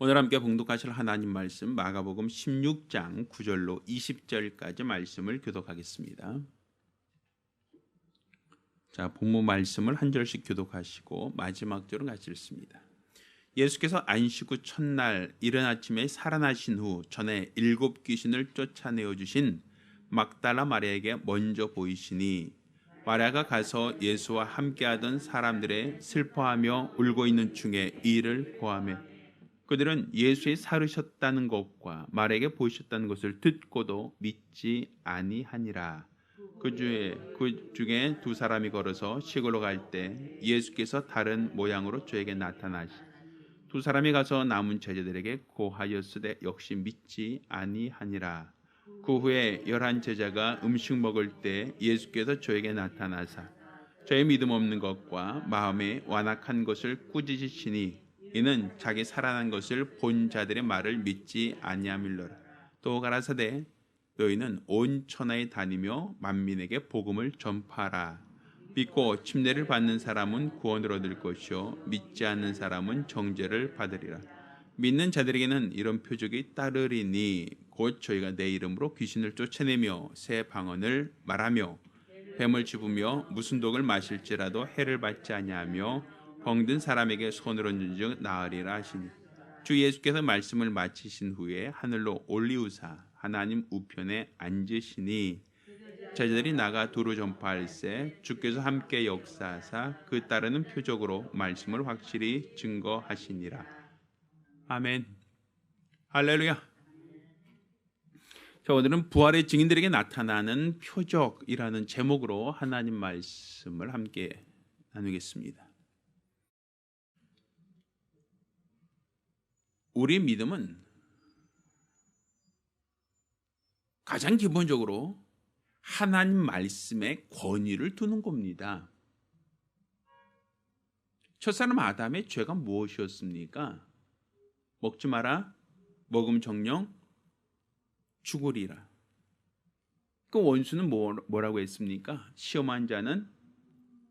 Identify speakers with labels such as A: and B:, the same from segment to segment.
A: 오늘 함께 봉독하실 하나님 말씀 마가복음 16장 9절로 20절까지 말씀을 교독하겠습니다. 자, 본문 말씀을 한 절씩 교독하시고 마지막 절은 같이 읽습니다. 예수께서 안식 후 첫날 이른 아침에 살아나신 후 전에 7 귀신을 쫓아내어 주신 막달라 마리아에게 먼저 보이시니 마리아가 가서 예수와 함께하던 사람들의 슬퍼하며 울고 있는 중에 이 일을 보아매 그들은 예수의 살으셨다는 것과 마리아에게 보이셨다는 것을 듣고도 믿지 아니하니라. 그 중에 2 사람이 걸어서 시골로 갈 때 예수께서 다른 모양으로 저에게 나타나시 2 사람이 가서 남은 제자들에게 고하였으되 역시 믿지 아니하니라. 그 후에 11 제자가 음식 먹을 때 예수께서 저에게 나타나사 저의 믿음 없는 것과 마음에 완악한 것을 꾸짖으시니 이는 자기 살아난 것을 본 자들의 말을 믿지 아니함일러라. 또 가라사대 너희는 온 천하에 다니며 만민에게 복음을 전파하라. 믿고 침례를 받는 사람은 구원을 얻을 것이요 믿지 않는 사람은 정죄를 받으리라. 믿는 자들에게는 이런 표적이 따르리니 곧 저희가 내 이름으로 귀신을 쫓아내며 새 방언을 말하며 뱀을 집으며 무슨 독을 마실지라도 해를 받지 아니하며 병든 사람에게 손을 얹은 즉 나으리라 하시니 주 예수께서 말씀을 마치신 후에 하늘로 올리우사 하나님 우편에 앉으시니 제자들이 나가 두루 전파할세 주께서 함께 역사하사 그 따르는 표적으로 말씀을 확실히 증거하시니라. 아멘. 할렐루야. 자, 오늘은 부활의 증인들에게 나타나는 표적이라는 제목으로 하나님 말씀을 함께 나누겠습니다. 우리의 믿음은 가장 기본적으로 하나님 말씀에 권위를 두는 겁니다. 첫사람 아담의 죄가 무엇이었습니까? 먹지 마라, 먹으면 정령 죽으리라. 그 원수는 뭐라고 했습니까? 시험한 자는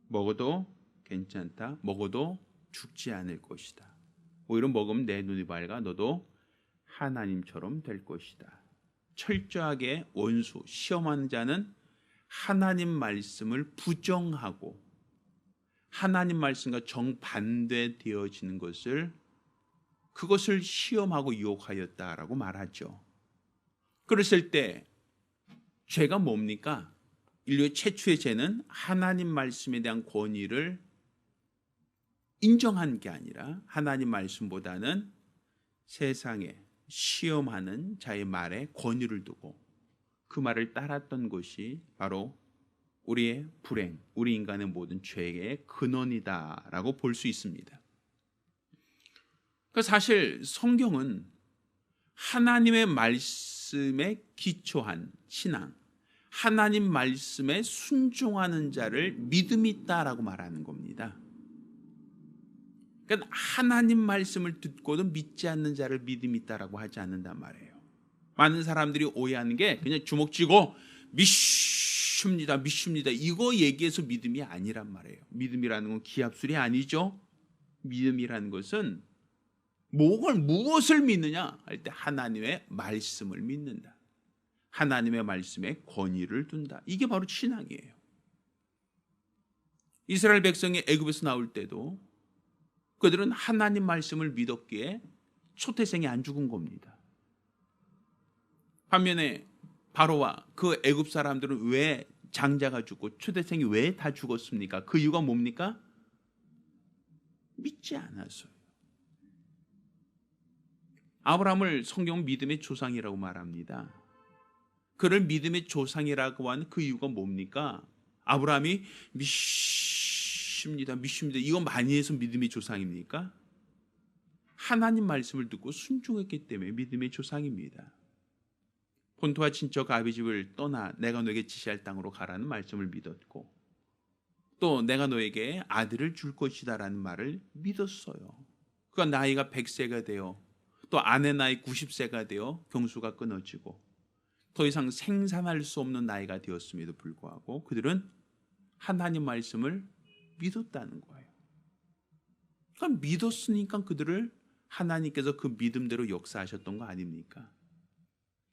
A: 먹어도 괜찮다, 먹어도 죽지 않을 것이다. 오히려 먹으면 내 눈이 밝아 너도 하나님처럼 될 것이다. 철저하게 원수, 시험하는 자는 하나님 말씀을 부정하고 하나님 말씀과 정반대되어지는 그것을 시험하고 유혹하였다라고 말하죠. 그랬을 때 죄가 뭡니까? 인류의 최초의 죄는 하나님 말씀에 대한 권위를 인정한 게 아니라 하나님 말씀보다는 세상에 시험하는 자의 말에 권위를 두고 그 말을 따랐던 것이 바로 우리의 불행, 우리 인간의 모든 죄의 근원이다라고 볼 수 있습니다. 그러니까 사실 성경은 하나님의 말씀에 기초한 신앙, 하나님 말씀에 순종하는 자를 믿음이 있다라고 말하는 겁니다. 그러니까 하나님 말씀을 듣고도 믿지 않는 자를 믿음이 있다라고 하지 않는단 말이에요. 많은 사람들이 오해하는 게 그냥 주먹 쥐고 믿습니다 이거 얘기해서 믿음이 아니란 말이에요. 믿음이라는 건 기합술이 아니죠. 믿음이라는 것은 무엇을 믿느냐 할 때 하나님의 말씀을 믿는다. 하나님의 말씀에 권위를 둔다. 이게 바로 신앙이에요. 이스라엘 백성이 애굽에서 나올 때도 그들은 하나님 말씀을 믿었기에 초태생이 안 죽은 겁니다. 반면에 바로와 그 애굽 사람들은 왜 장자가 죽고 초태생이 왜 다 죽었습니까? 그 이유가 뭡니까? 믿지 않아서요. 아브라함을 성경은 믿음의 조상이라고 말합니다. 그를 믿음의 조상이라고 하는 그 이유가 뭡니까? 아브라함이 믿습니다. 이거 많이 해서 믿음의 조상입니까? 하나님 말씀을 듣고 순종했기 때문에 믿음의 조상입니다. 본토와 친척 아비 집을 떠나 내가 너에게 지시할 땅으로 가라는 말씀을 믿었고 또 내가 너에게 아들을 줄 것이다라는 말을 믿었어요. 그가 나이가 100세가 되어 또 아내 나이 90세가 되어 경수가 끊어지고 더 이상 생산할 수 없는 나이가 되었음에도 불구하고 그들은 하나님 말씀을 믿었다는 거예요. 그러니까 믿었으니까 그들을 하나님께서 그 믿음대로 역사하셨던 거 아닙니까?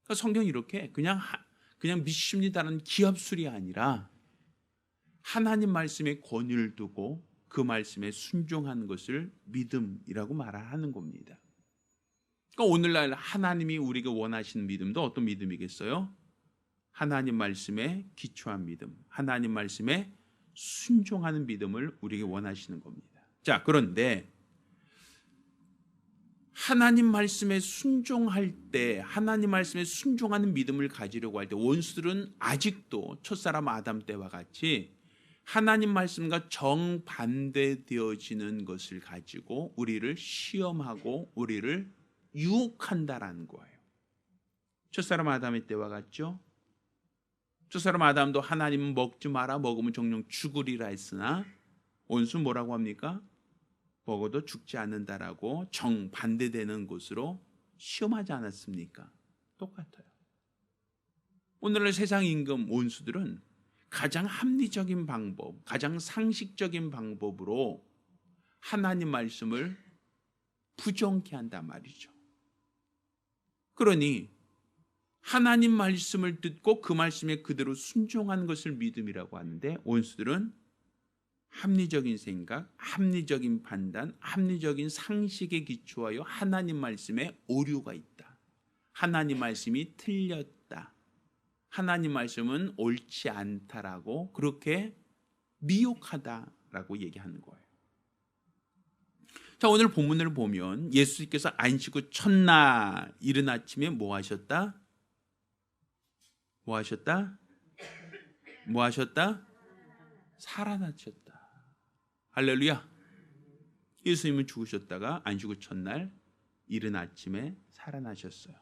A: 그러니까 성경이 이렇게 그냥 믿습니다라는 기합술이 아니라 하나님 말씀에 권위를 두고 그 말씀에 순종하는 것을 믿음이라고 말하는 겁니다. 그러니까 오늘날 하나님이 우리가 원하시는 믿음도 어떤 믿음이겠어요? 하나님 말씀에 기초한 믿음, 하나님 말씀에 순종하는 믿음을 우리에게 원하시는 겁니다. 자, 그런데 하나님 말씀에 순종할 때, 하나님 말씀에 순종하는 믿음을 가지려고 할 때 원수들은 아직도 첫사람 아담 때와 같이 하나님 말씀과 정반대되어지는 것을 가지고 우리를 시험하고 우리를 유혹한다라는 거예요. 첫사람 아담의 때와 같죠? 첫사람 아담도 하나님은 먹지 마라, 먹으면 정령 죽으리라 했으나 원수 뭐라고 합니까? 먹어도 죽지 않는다라고 정반대되는 것으로 시험하지 않았습니까? 똑같아요. 오늘날 세상 임금 원수들은 가장 합리적인 방법, 가장 상식적인 방법으로 하나님 말씀을 부정케 한단 말이죠. 그러니 하나님 말씀을 듣고 그 말씀에 그대로 순종하는 것을 믿음이라고 하는데 원수들은 합리적인 생각, 합리적인 판단, 합리적인 상식에 기초하여 하나님 말씀에 오류가 있다. 하나님 말씀이 틀렸다. 하나님 말씀은 옳지 않다라고 그렇게 미혹하다라고 얘기하는 거예요. 자, 오늘 본문을 보면 예수님께서 안식 후 첫날 이른 아침에 뭐 하셨다? 뭐 하셨다? 뭐 하셨다? 살아나셨다. 할렐루야. 예수님은 죽으셨다가 안식 후 첫날 이른 아침에 살아나셨어요.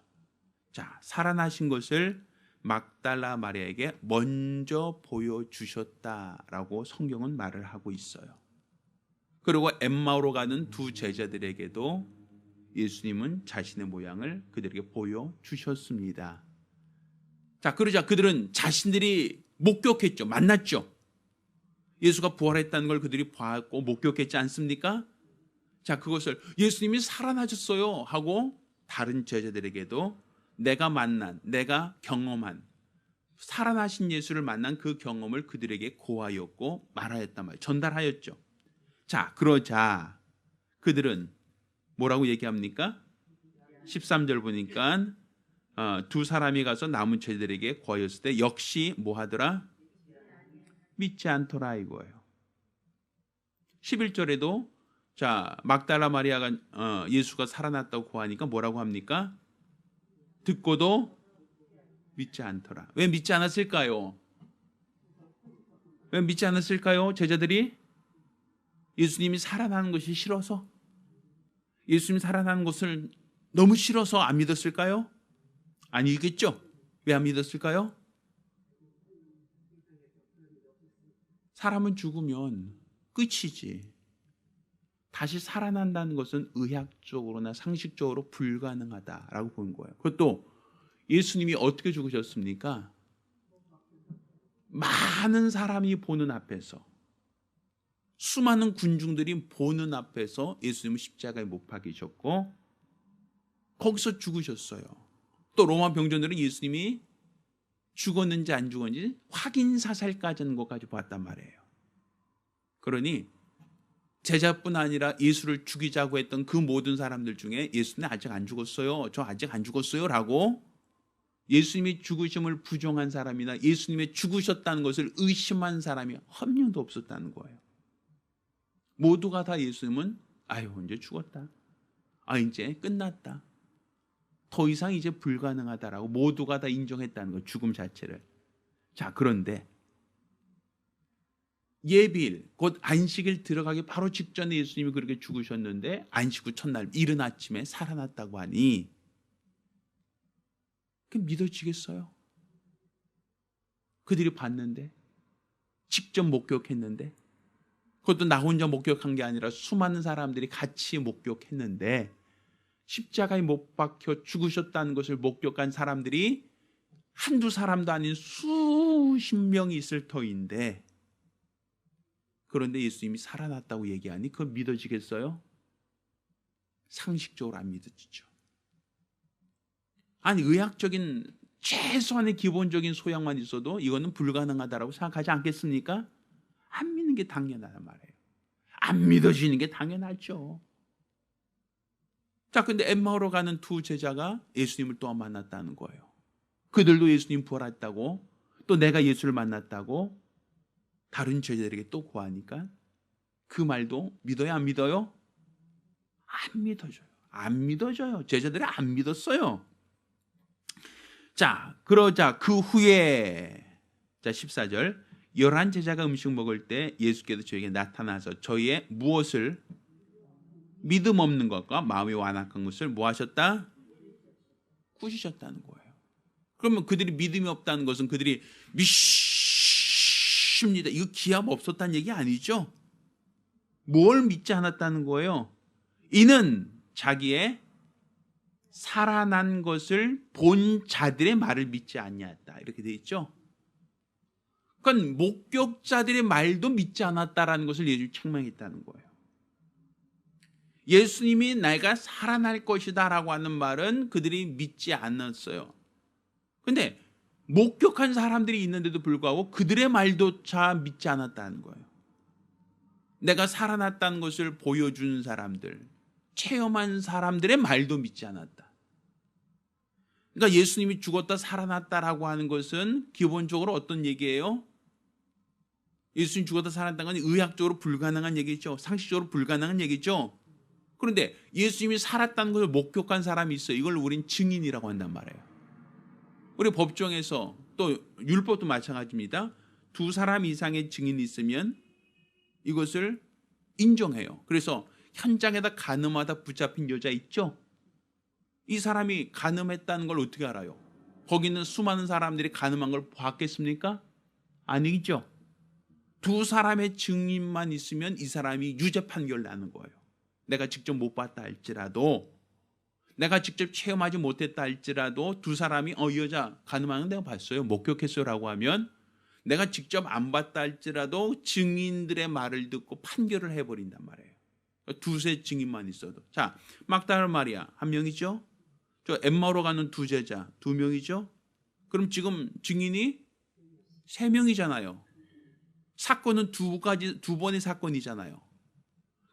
A: 자, 살아나신 것을 막달라 마리아에게 먼저 보여주셨다라고 성경은 말을 하고 있어요. 그리고 엠마오로 가는 두 제자들에게도 예수님은 자신의 모양을 그들에게 보여주셨습니다. 자, 그러자 그들은 자신들이 목격했죠. 만났죠. 예수가 부활했다는 걸 그들이 봤고 목격했지 않습니까? 자, 그것을 예수님이 살아나셨어요 하고 다른 제자들에게도 내가 만난, 내가 경험한 살아나신 예수를 만난 그 경험을 그들에게 고하였고 말하였단 말이에요. 전달하였죠. 자, 그러자 그들은 뭐라고 얘기합니까? 13절 보니까 두 사람이 가서 남은 제자들에게 고하였을 때 역시 뭐 하더라? 믿지 않더라 이거예요. 11절에도 자, 막달라 마리아가 예수가 살아났다고 고하니까 뭐라고 합니까? 듣고도 믿지 않더라. 왜 믿지 않았을까요? 왜 믿지 않았을까요? 제자들이 예수님이 살아나는 것이 싫어서? 예수님이 살아나는 것을 너무 싫어서 안 믿었을까요? 아니겠죠? 왜 안 믿었을까요? 사람은 죽으면 끝이지. 다시 살아난다는 것은 의학적으로나 상식적으로 불가능하다라고 보는 거예요. 그것도 예수님이 어떻게 죽으셨습니까? 많은 사람이 보는 앞에서, 수많은 군중들이 보는 앞에서 예수님은 십자가에 못 박히셨고 거기서 죽으셨어요. 또 로마 병정들은 예수님이 죽었는지 안 죽었는지 확인 사살까지 하는 것까지 봤단 말이에요. 그러니 제자뿐 아니라 예수를 죽이자고 했던 그 모든 사람들 중에 예수님 아직 안 죽었어요, 저 아직 안 죽었어요 라고 예수님이 죽으심을 부정한 사람이나 예수님이 죽으셨다는 것을 의심한 사람이 한 명도 없었다는 거예요. 모두가 다 예수님은 아유 이제 죽었다, 이제 끝났다, 더 이상 이제 불가능하다라고 모두가 다 인정했다는 거예요, 죽음 자체를. 자, 그런데 예비일 곧 안식일 들어가기 바로 직전에 예수님이 그렇게 죽으셨는데 안식 후 첫날 이른 아침에 살아났다고 하니 그 믿어지겠어요? 그들이 봤는데, 직접 목격했는데, 그것도 나 혼자 목격한 게 아니라 수많은 사람들이 같이 목격했는데 십자가에 못 박혀 죽으셨다는 것을 목격한 사람들이 한두 사람도 아닌 수십 명이 있을 터인데, 그런데 예수님이 살아났다고 얘기하니 그건 믿어지겠어요? 상식적으로 안 믿어지죠. 아니 의학적인 최소한의 기본적인 소양만 있어도 이거는 불가능하다라고 생각하지 않겠습니까? 안 믿는 게 당연하단 말이에요. 안 믿어지는 게 당연하죠. 자, 근데 엠마오로 가는 두 제자가 예수님을 또 만났다는 거예요. 그들도 예수님 부활했다고, 또 내가 예수를 만났다고 다른 제자들에게 또 고하니까 그 말도 믿어요, 안 믿어요? 안 믿어져요. 안 믿어져요. 제자들이 안 믿었어요. 자, 그러자 그 후에, 자 14절, 11 제자가 음식 먹을 때 예수께서 저에게 나타나서 저희의 무엇을, 믿음 없는 것과 마음이 완악한 것을 뭐 하셨다? 꾸짖으셨다는 거예요. 그러면 그들이 믿음이 없다는 것은 그들이 믿습니다, 이거 기합 없었다는 얘기 아니죠? 뭘 믿지 않았다는 거예요? 이는 자기의 살아난 것을 본 자들의 말을 믿지 아니하였다, 이렇게 돼 있죠. 그러니까 목격자들의 말도 믿지 않았다라는 것을 예수님이 책망했다는 거예요. 예수님이 내가 살아날 것이다 라고 하는 말은 그들이 믿지 않았어요. 근데 목격한 사람들이 있는데도 불구하고 그들의 말조차 믿지 않았다는 거예요. 내가 살아났다는 것을 보여준 사람들, 체험한 사람들의 말도 믿지 않았다. 그러니까 예수님이 죽었다 살아났다라고 하는 것은 기본적으로 어떤 얘기예요? 예수님 죽었다 살아났다는 건 의학적으로 불가능한 얘기죠. 상식적으로 불가능한 얘기죠. 그런데 예수님이 살았다는 것을 목격한 사람이 있어요. 이걸 우린 증인이라고 한단 말이에요. 우리 법정에서 또 율법도 마찬가지입니다. 두 사람 이상의 증인이 있으면 이것을 인정해요. 그래서 현장에다 간음하다 붙잡힌 여자 있죠? 이 사람이 간음했다는 걸 어떻게 알아요? 거기 있는 수많은 사람들이 간음한 걸 봤겠습니까? 아니죠. 두 사람의 증인만 있으면 이 사람이 유죄 판결 나는 거예요. 내가 직접 못 봤다 할지라도, 내가 직접 체험하지 못했다 할지라도 두 사람이 이 여자 간음하는 내가 봤어요, 목격했어요 라고 하면 내가 직접 안 봤다 할지라도 증인들의 말을 듣고 판결을 해버린단 말이에요. 두세 증인만 있어도. 자, 막달라 마리아 한 명이죠. 저 엠마오로 가는 두 제자 두 명이죠. 그럼 지금 증인이 세 명이잖아요. 사건은 두 번의 사건이잖아요.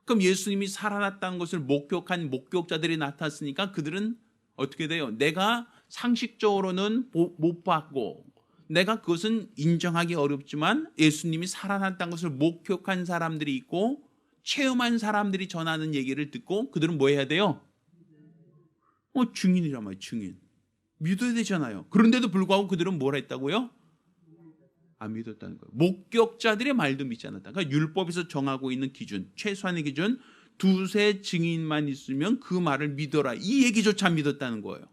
A: 그럼 예수님이 살아났다는 것을 목격한 목격자들이 나타났으니까 그들은 어떻게 돼요? 내가 상식적으로는 못 봤고 내가 그것은 인정하기 어렵지만 예수님이 살아났다는 것을 목격한 사람들이 있고 체험한 사람들이 전하는 얘기를 듣고 그들은 뭐 해야 돼요? 증인이란 말이에요. 증인. 믿어야 되잖아요. 그런데도 불구하고 그들은 뭘 했다고요? 안 믿었다는 거예요. 목격자들의 말도 믿지 않았다. 그러니까 율법에서 정하고 있는 기준, 최소한의 기준, 두세 증인만 있으면 그 말을 믿어라, 이 얘기조차 안 믿었다는 거예요.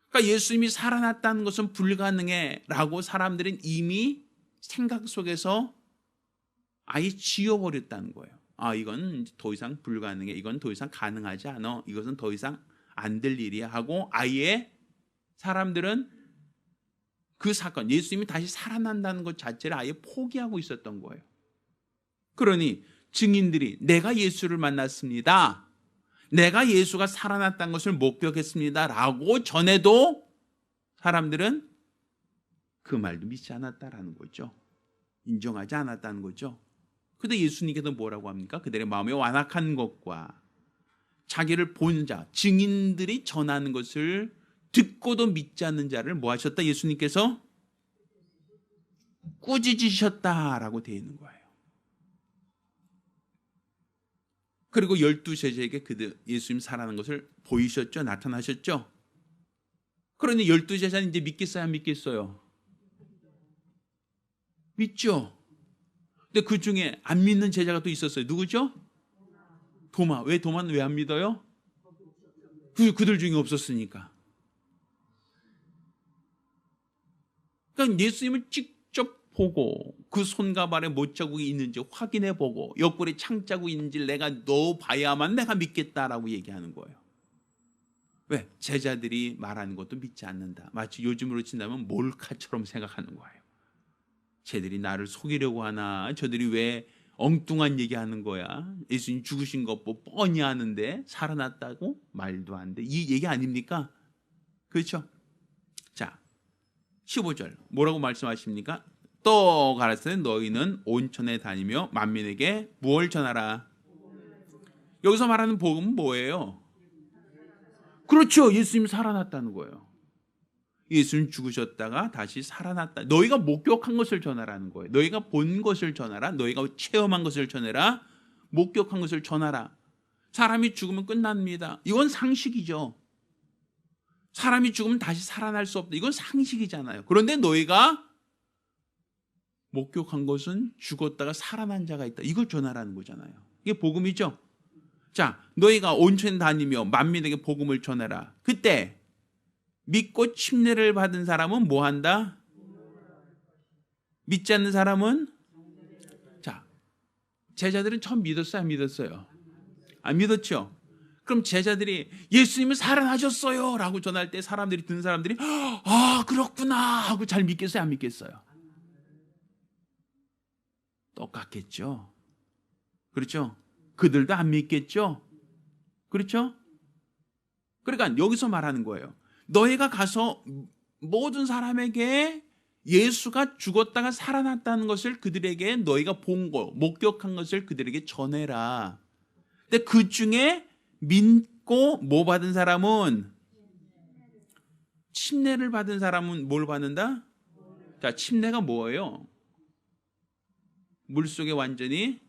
A: 그러니까 예수님이 살아났다는 것은 불가능해 라고 사람들은 이미 생각 속에서 아예 지워버렸다는 거예요. 이건 더 이상 불가능해, 이건 더 이상 가능하지 않아, 이것은 더 이상 안 될 일이야 하고 아예 사람들은 그 사건, 예수님이 다시 살아난다는 것 자체를 아예 포기하고 있었던 거예요. 그러니 증인들이 내가 예수를 만났습니다, 내가 예수가 살아났다는 것을 목격했습니다 라고 전해도 사람들은 그 말도 믿지 않았다라는 거죠. 인정하지 않았다는 거죠. 근데 예수님께서 뭐라고 합니까? 그들의 마음에 완악한 것과 자기를 본 자, 증인들이 전하는 것을 듣고도 믿지 않는 자를 뭐 하셨다? 예수님께서 꾸짖으셨다라고 되어 있는 거예요. 그리고 12제자에게 그들 예수님 살아난 것을 보이셨죠? 나타나셨죠? 그러니 12제자는 이제 믿겠어요, 안 믿겠어요? 믿죠? 근데 그 중에 안 믿는 제자가 또 있었어요. 누구죠? 도마. 왜 도마는 왜 안 믿어요? 그들 중에 없었으니까. 그러니까 예수님을 직접 보고 그 손과 발에 못자국이 있는지 확인해 보고 옆구리에 창자국이 있는지 내가 넣어봐야만 내가 믿겠다라고 얘기하는 거예요. 왜? 제자들이 말하는 것도 믿지 않는다. 마치 요즘으로 친다면 몰카처럼 생각하는 거예요. 쟤들이 나를 속이려고 하나, 저들이 왜 엉뚱한 얘기하는 거야. 예수님 죽으신 거 뻔히 아는데 살아났다고? 말도 안 돼. 이 얘기 아닙니까? 그렇죠? 자, 15절 뭐라고 말씀하십니까? 또 가라사대 너희는 온천에 다니며 만민에게 무엇을 전하라. 여기서 말하는 복음은 뭐예요? 그렇죠. 예수님 살아났다는 거예요. 예수님 죽으셨다가 다시 살아났다. 너희가 목격한 것을 전하라는 거예요. 너희가 본 것을 전하라. 너희가 체험한 것을 전해라. 목격한 것을 전하라. 사람이 죽으면 끝납니다. 이건 상식이죠. 사람이 죽으면 다시 살아날 수 없다. 이건 상식이잖아요. 그런데 너희가 목격한 것은 죽었다가 살아난 자가 있다. 이걸 전하라는 거잖아요. 이게 복음이죠. 자, 너희가 온천 다니며 만민에게 복음을 전해라. 그때 믿고 침례를 받은 사람은 뭐 한다? 믿지 않는 사람은? 자, 제자들은 처음 믿었어요? 안 믿었어요? 안 믿었죠? 그럼 제자들이 예수님은 살아나셨어요 라고 전할 때 사람들이 듣는 사람들이 아 그렇구나 하고 잘 믿겠어요? 안 믿겠어요? 똑같겠죠. 그렇죠? 그들도 안 믿겠죠? 그렇죠? 그러니까 여기서 말하는 거예요. 너희가 가서 모든 사람에게 예수가 죽었다가 살아났다는 것을 그들에게 너희가 본 거, 목격한 것을 그들에게 전해라. 근데 그 중에 믿고 뭐 받은 사람은 침례를 받은 사람은 뭘 받는다? 자, 침례가 뭐예요? 물속에 완전히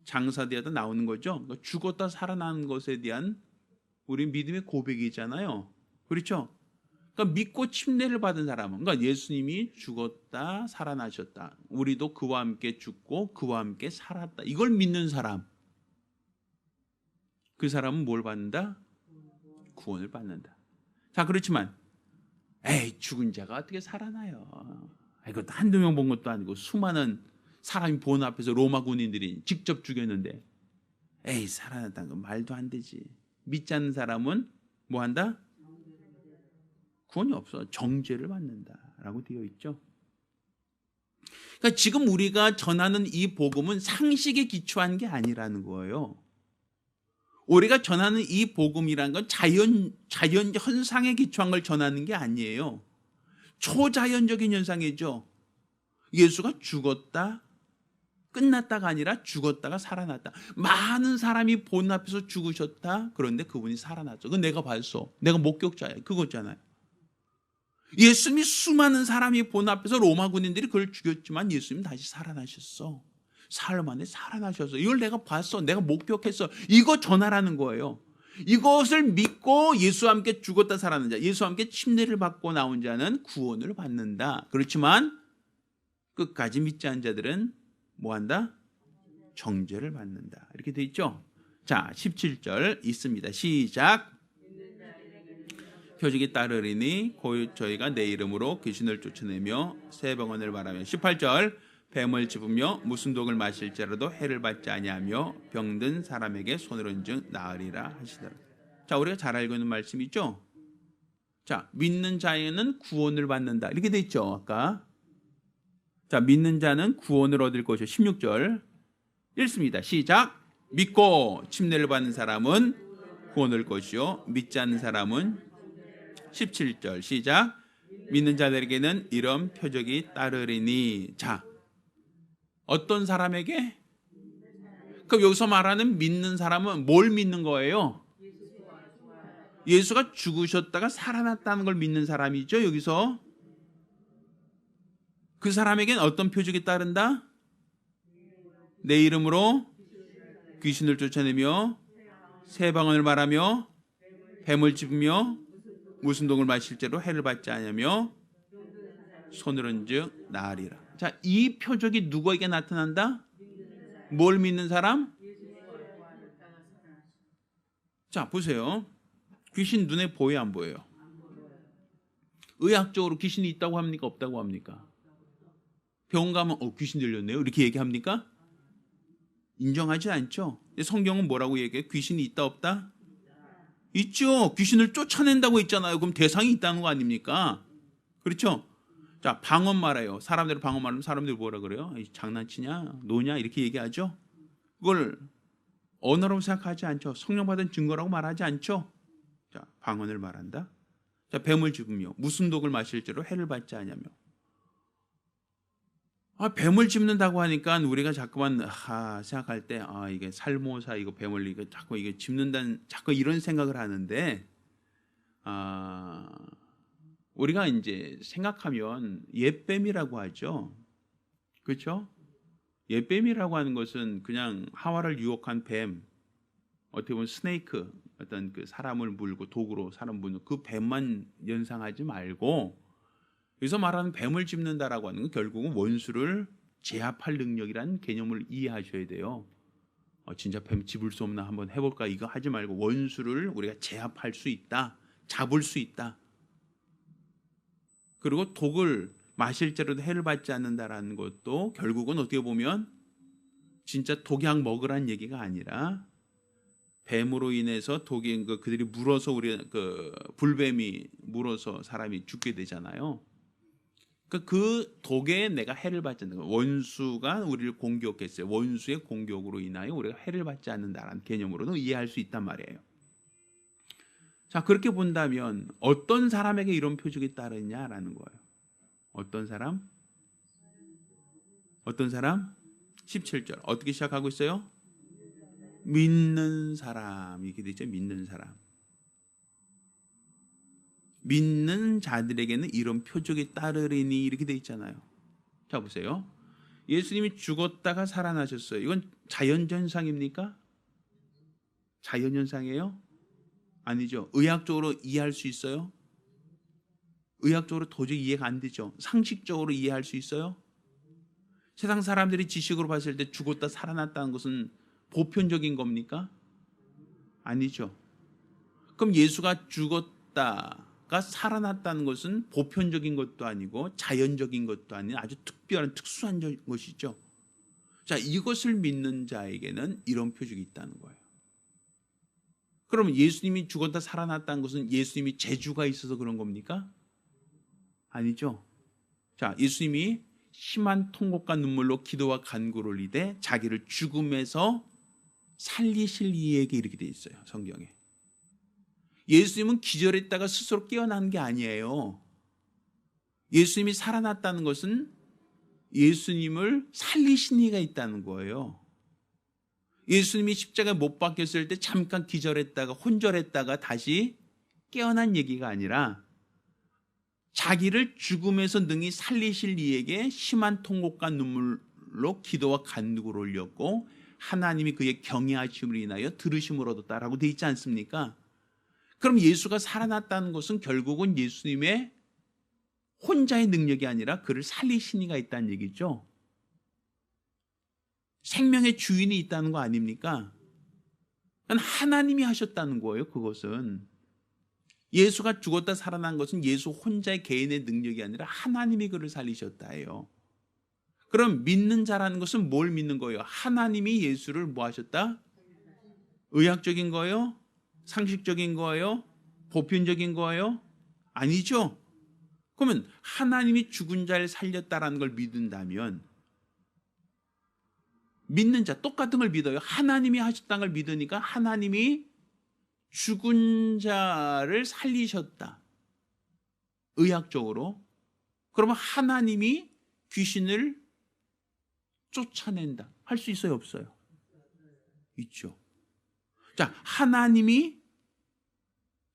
A: 장사되어서 나오는 거죠. 죽었다 살아나는 것에 대한 우리 믿음의 고백이잖아요. 그렇죠? 그러니까 믿고 침례를 받은 사람은, 그러니까 예수님이 죽었다 살아나셨다. 우리도 그와 함께 죽고 그와 함께 살았다. 이걸 믿는 사람. 그 사람은 뭘 받는다? 구원을 받는다. 자, 그렇지만 에이 죽은 자가 어떻게 살아나요? 이것도 한두 명 본 것도 아니고 수많은 사람이 보는 앞에서 로마 군인들이 직접 죽였는데 에이 살아났다는 건 말도 안 되지. 믿지 않는 사람은 뭐 한다? 구원이 없어. 정죄를 받는다라고 되어 있죠. 그러니까 지금 우리가 전하는 이 복음은 상식에 기초한 게 아니라는 거예요. 우리가 전하는 이 복음이란 건 자연 현상에 기초한 걸 전하는 게 아니에요. 초자연적인 현상이죠. 예수가 죽었다 끝났다가 아니라 죽었다가 살아났다. 많은 사람이 본 앞에서 죽으셨다. 그런데 그분이 살아났죠. 그건 내가 봤어. 내가 목격자야. 그거잖아요. 예수님이 수많은 사람이 본 앞에서 로마 군인들이 그걸 죽였지만 예수님 다시 살아나셨어. 사흘 만에 살아나셨어. 이걸 내가 봤어. 내가 목격했어. 이거 전하라는 거예요. 이것을 믿고 예수와 함께 죽었다 살아난 자, 예수와 함께 침례를 받고 나온 자는 구원을 받는다. 그렇지만 끝까지 믿지 않은 자들은 뭐 한다? 정죄를 받는다. 이렇게 돼 있죠. 자, 17절 있습니다. 시작. 표적이 따르리니 곧 저희가 내 이름으로 귀신을 쫓아내며 새 병원을 말하며 18절 뱀을 집으며 무슨 독을 마실지라도 해를 받지 아니하며 병든 사람에게 손을 얹은 나으리라 하시더라. 자, 우리가 잘 알고 있는 말씀이죠. 자, 믿는 자에는 구원을 받는다. 이렇게 돼 있죠. 아까. 자, 믿는 자는 구원을 얻을 것이요. 16절 읽습니다. 시작. 믿고 침례를 받는 사람은 구원을 얻을 것이요. 믿지 않는 사람은 17절 시작. 믿는 자들에게는 이런 표적이 따르리니. 자, 어떤 사람에게? 그럼 여기서 말하는 믿는 사람은 뭘 믿는 거예요? 예수가 죽으셨다가 살아났다는 걸 믿는 사람이죠. 여기서 그 사람에게는 어떤 표적이 따른다? 내 이름으로 귀신을 쫓아내며 새 방언을 말하며 뱀을 집으며 무슨 독을 마실지로 해를 받지 않으며 손을 얹어 나으리라. 자, 이 표적이 누구에게 나타난다? 뭘 믿는 사람? 자, 보세요. 귀신 눈에 보여요, 안 보여요? 의학적으로 귀신이 있다고 합니까? 없다고 합니까? 병원 가면 귀신 들렸네요. 이렇게 얘기합니까? 인정하지 않죠. 성경은 뭐라고 얘기해요? 귀신이 있다 없다? 있죠. 귀신을 쫓아낸다고 했잖아요. 그럼 대상이 있다는 거 아닙니까? 그렇죠? 자, 방언 말해요. 사람들이 방언 말하면 사람들이 뭐라 그래요? 장난치냐? 노냐? 이렇게 얘기하죠. 그걸 언어라고 생각하지 않죠. 성령 받은 증거라고 말하지 않죠. 자, 방언을 말한다. 자, 뱀을 집으며 무슨 독을 마실지로 해를 받지 않냐며. 뱀을 집는다고 하니까 우리가 자꾸만 생각할 때 이게 살모사 이거 뱀을 이거 자꾸 이게 집는다는 자꾸 이런 생각을 하는데 우리가 이제 생각하면 옛뱀이라고 하죠. 그렇죠? 옛뱀이라고 하는 것은 그냥 하와를 유혹한 뱀, 어떻게 보면 스네이크, 어떤 그 사람을 물고 독으로 사람 무는 그 뱀만 연상하지 말고, 여기서 말하는 뱀을 짚는다라고 하는 건 결국은 원수를 제압할 능력이라는 개념을 이해하셔야 돼요. 진짜 뱀 집을 수 없나 한번 해볼까 이거 하지 말고 원수를 우리가 제압할 수 있다, 잡을 수 있다. 그리고 독을 마실죄로도 해를 받지 않는다라는 것도 결국은 어떻게 보면 진짜 독약 먹으란 얘기가 아니라 뱀으로 인해서 독이 그들이 물어서 우리 그 불뱀이 물어서 사람이 죽게 되잖아요. 그 독에 내가 해를 받지 않는 거. 원수가 우리를 공격했어요. 원수의 공격으로 인하여 우리가 해를 받지 않는다라는 개념으로도 이해할 수 있단 말이에요. 자, 그렇게 본다면 어떤 사람에게 이런 표적이 따르냐라는 거예요. 어떤 사람? 17절 어떻게 시작하고 있어요? 믿는 사람. 이렇게 되죠. 믿는 사람. 믿는 자들에게는 이런 표적이 따르리니 이렇게 돼 있잖아요. 자, 보세요. 예수님이 죽었다가 살아나셨어요. 이건 자연현상입니까? 자연현상이에요? 아니죠. 의학적으로 이해할 수 있어요? 의학적으로 도저히 이해가 안 되죠. 상식적으로 이해할 수 있어요? 세상 사람들이 지식으로 봤을 때 죽었다 살아났다는 것은 보편적인 겁니까? 아니죠. 그럼 예수가 죽었다가 살아났다는 것은 보편적인 것도 아니고 자연적인 것도 아닌 아주 특별한 특수한 것이죠. 자, 이것을 믿는 자에게는 이런 표적이 있다는 거예요. 그러면 예수님이 죽었다 살아났다는 것은 예수님이 재주가 있어서 그런 겁니까? 아니죠. 자, 예수님이 심한 통곡과 눈물로 기도와 간구를 올리되 자기를 죽음에서 살리실 이에게 이렇게 돼 있어요. 성경에. 예수님은 기절했다가 스스로 깨어난 게 아니에요. 예수님이 살아났다는 것은 예수님을 살리신 이가 있다는 거예요. 예수님이 십자가에 못 박혔을 때 잠깐 기절했다가 혼절했다가 다시 깨어난 얘기가 아니라 자기를 죽음에서 능히 살리실 이에게 심한 통곡과 눈물로 기도와 간구를 올렸고 하나님이 그의 경외하심으로 인하여 들으심을 얻었다라고 돼 있지 않습니까? 그럼 예수가 살아났다는 것은 결국은 예수님의 혼자의 능력이 아니라 그를 살리신 이가 있다는 얘기죠. 생명의 주인이 있다는 거 아닙니까? 하나님이 하셨다는 거예요. 그것은 예수가 죽었다 살아난 것은 예수 혼자의 개인의 능력이 아니라 하나님이 그를 살리셨다예요. 그럼 믿는 자라는 것은 뭘 믿는 거예요? 하나님이 예수를 뭐 하셨다? 의학적인 거예요? 상식적인 거예요? 보편적인 거예요? 아니죠. 그러면 하나님이 죽은 자를 살렸다라는 걸 믿는다면 믿는 자 똑같은 걸 믿어요. 하나님이 하셨다는 걸 믿으니까 하나님이 죽은 자를 살리셨다. 의학적으로. 그러면 하나님이 귀신을 쫓아낸다. 할 수 있어요? 없어요? 있죠. 자, 하나님이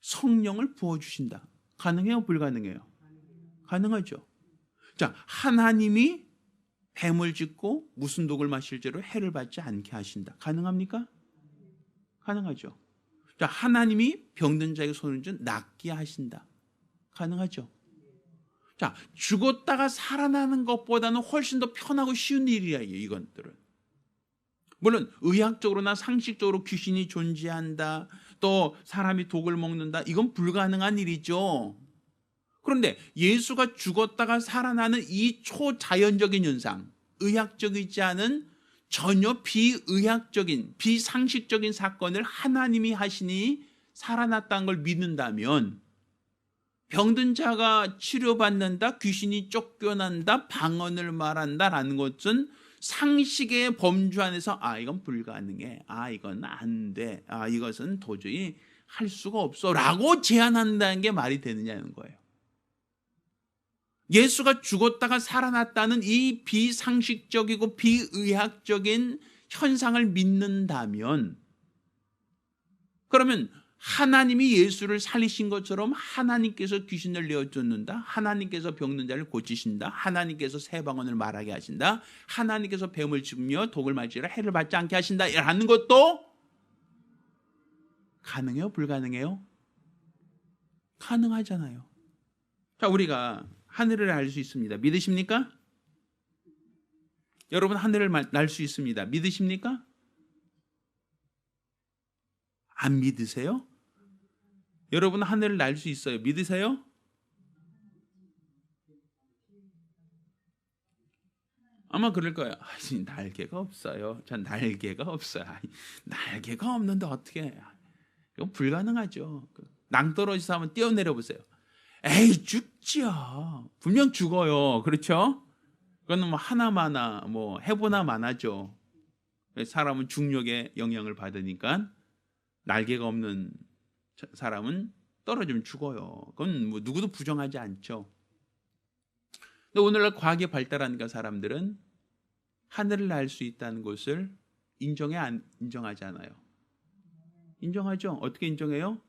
A: 성령을 부어주신다. 가능해요? 불가능해요? 가능하죠. 자, 하나님이 뱀을 짚고 무슨 독을 마실지로 해를 받지 않게 하신다. 가능합니까? 가능하죠. 자, 하나님이 병든 자에게 손을 준 낫게 하신다. 가능하죠. 자, 죽었다가 살아나는 것보다는 훨씬 더 편하고 쉬운 일이야, 이것들은. 물론 의학적으로나 상식적으로 귀신이 존재한다, 또 사람이 독을 먹는다, 이건 불가능한 일이죠. 그런데 예수가 죽었다가 살아나는 이 초자연적인 현상, 의학적이지 않은 전혀 비의학적인, 비상식적인 사건을 하나님이 하시니 살아났다는 걸 믿는다면 병든 자가 치료받는다, 귀신이 쫓겨난다, 방언을 말한다라는 것은 상식의 범주 안에서 이건 불가능해, 이건 안 돼, 이것은 도저히 할 수가 없어라고 제안한다는 게 말이 되느냐는 거예요. 예수가 죽었다가 살아났다는 이 비상식적이고 비의학적인 현상을 믿는다면, 그러면 하나님이 예수를 살리신 것처럼 하나님께서 귀신을 내어쫓는다, 하나님께서 병든 자를 고치신다, 하나님께서 새 방언을 말하게 하신다, 하나님께서 뱀을 짚으며 독을 마시라 해를 받지 않게 하신다라는 것도 가능해요? 불가능해요? 가능하잖아요. 자, 우리가 하늘을 날 수 있습니다. 믿으십니까? 여러분, 하늘을 날 수 있습니다. 믿으십니까? 안 믿으세요? 여러분, 하늘을 날 수 있어요. 믿으세요? 아마 그럴 거예요. 날개가 없어요. 전 날개가 없어요. 날개가 없는데 어떻게? 이건 불가능하죠. 낭떠러지에서 한번 뛰어내려 보세요. 에이, 죽지요. 분명 죽어요. 그렇죠? 그거는 뭐 하나마나 뭐 해보나 마나죠. 사람은 중력의 영향을 받으니까 날개가 없는 사람은 떨어지면 죽어요. 그건 뭐 누구도 부정하지 않죠. 근데 오늘날 과학이 발달하니까 사람들은 하늘을 날 수 있다는 것을 인정하지 않아요. 인정하죠? 어떻게 인정해요?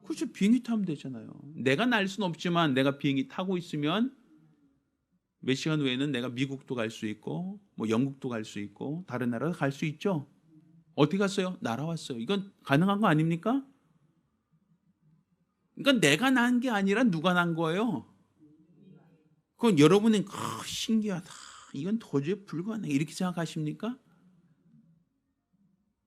A: 그렇죠. 비행기 타면 되잖아요. 내가 날 수는 없지만 내가 비행기 타고 있으면 몇 시간 후에는 내가 미국도 갈 수 있고 뭐 영국도 갈 수 있고 다른 나라도 갈 수 있죠. 어떻게 갔어요? 날아왔어요. 이건 가능한 거 아닙니까? 그러니까 내가 난 게 아니라 누가 난 거예요? 그건 여러분은 신기하다, 이건 도저히 불가능해, 이렇게 생각하십니까?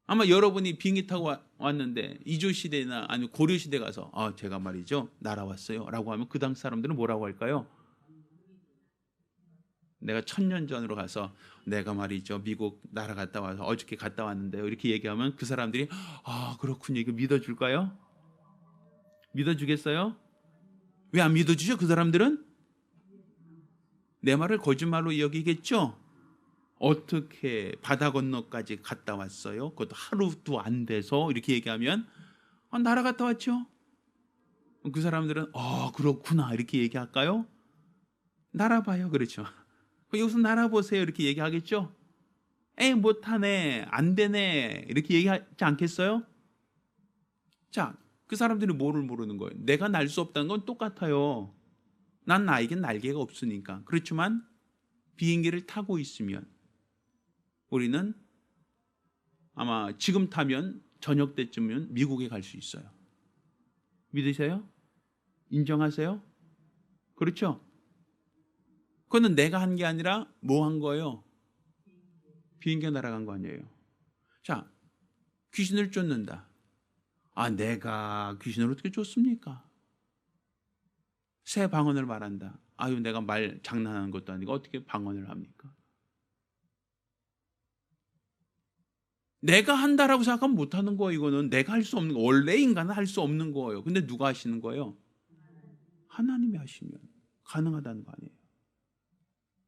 A: 아마 여러분이 비행기 타고 왔는데 이조시대나 아니면 고려시대 가서 제가 말이죠 날아왔어요 라고 하면 그 당시 사람들은 뭐라고 할까요? 내가 1000년 전으로 가서 내가 말이죠 미국 날아갔다 와서 어저께 갔다 왔는데요 이렇게 얘기하면 그 사람들이 그렇군요, 이거 믿어줄까요? 믿어주겠어요? 왜 안 믿어주죠? 그 사람들은 내 말을 거짓말로 여기겠죠? 어떻게 바다 건너까지 갔다 왔어요? 그것도 하루도 안 돼서 이렇게 얘기하면 날아갔다 왔죠? 그 사람들은 그렇구나 이렇게 얘기할까요? 날아봐요. 그렇죠? 여기서 날아보세요 이렇게 얘기하겠죠? 못하네, 안 되네 이렇게 얘기하지 않겠어요? 자, 그 사람들이 뭐를 모르는 거예요? 내가 날 수 없다는 건 똑같아요. 난 나에겐 날개가 없으니까. 그렇지만 비행기를 타고 있으면 우리는 아마 지금 타면 저녁 때쯤이면 미국에 갈 수 있어요. 믿으세요? 인정하세요? 그렇죠? 그거는 내가 한 게 아니라 뭐 한 거예요? 비행기가 날아간 거 아니에요. 자, 귀신을 쫓는다. 내가 귀신을 어떻게 쫓습니까? 새 방언을 말한다. 내가 말 장난하는 것도 아니고 어떻게 방언을 합니까? 내가 한다라고 생각하면 못하는 거예요. 이거는 내가 할 수 없는 거. 원래 인간은 할 수 없는 거예요. 근데 누가 하시는 거예요? 하나님이 하시면 가능하다는 거 아니에요.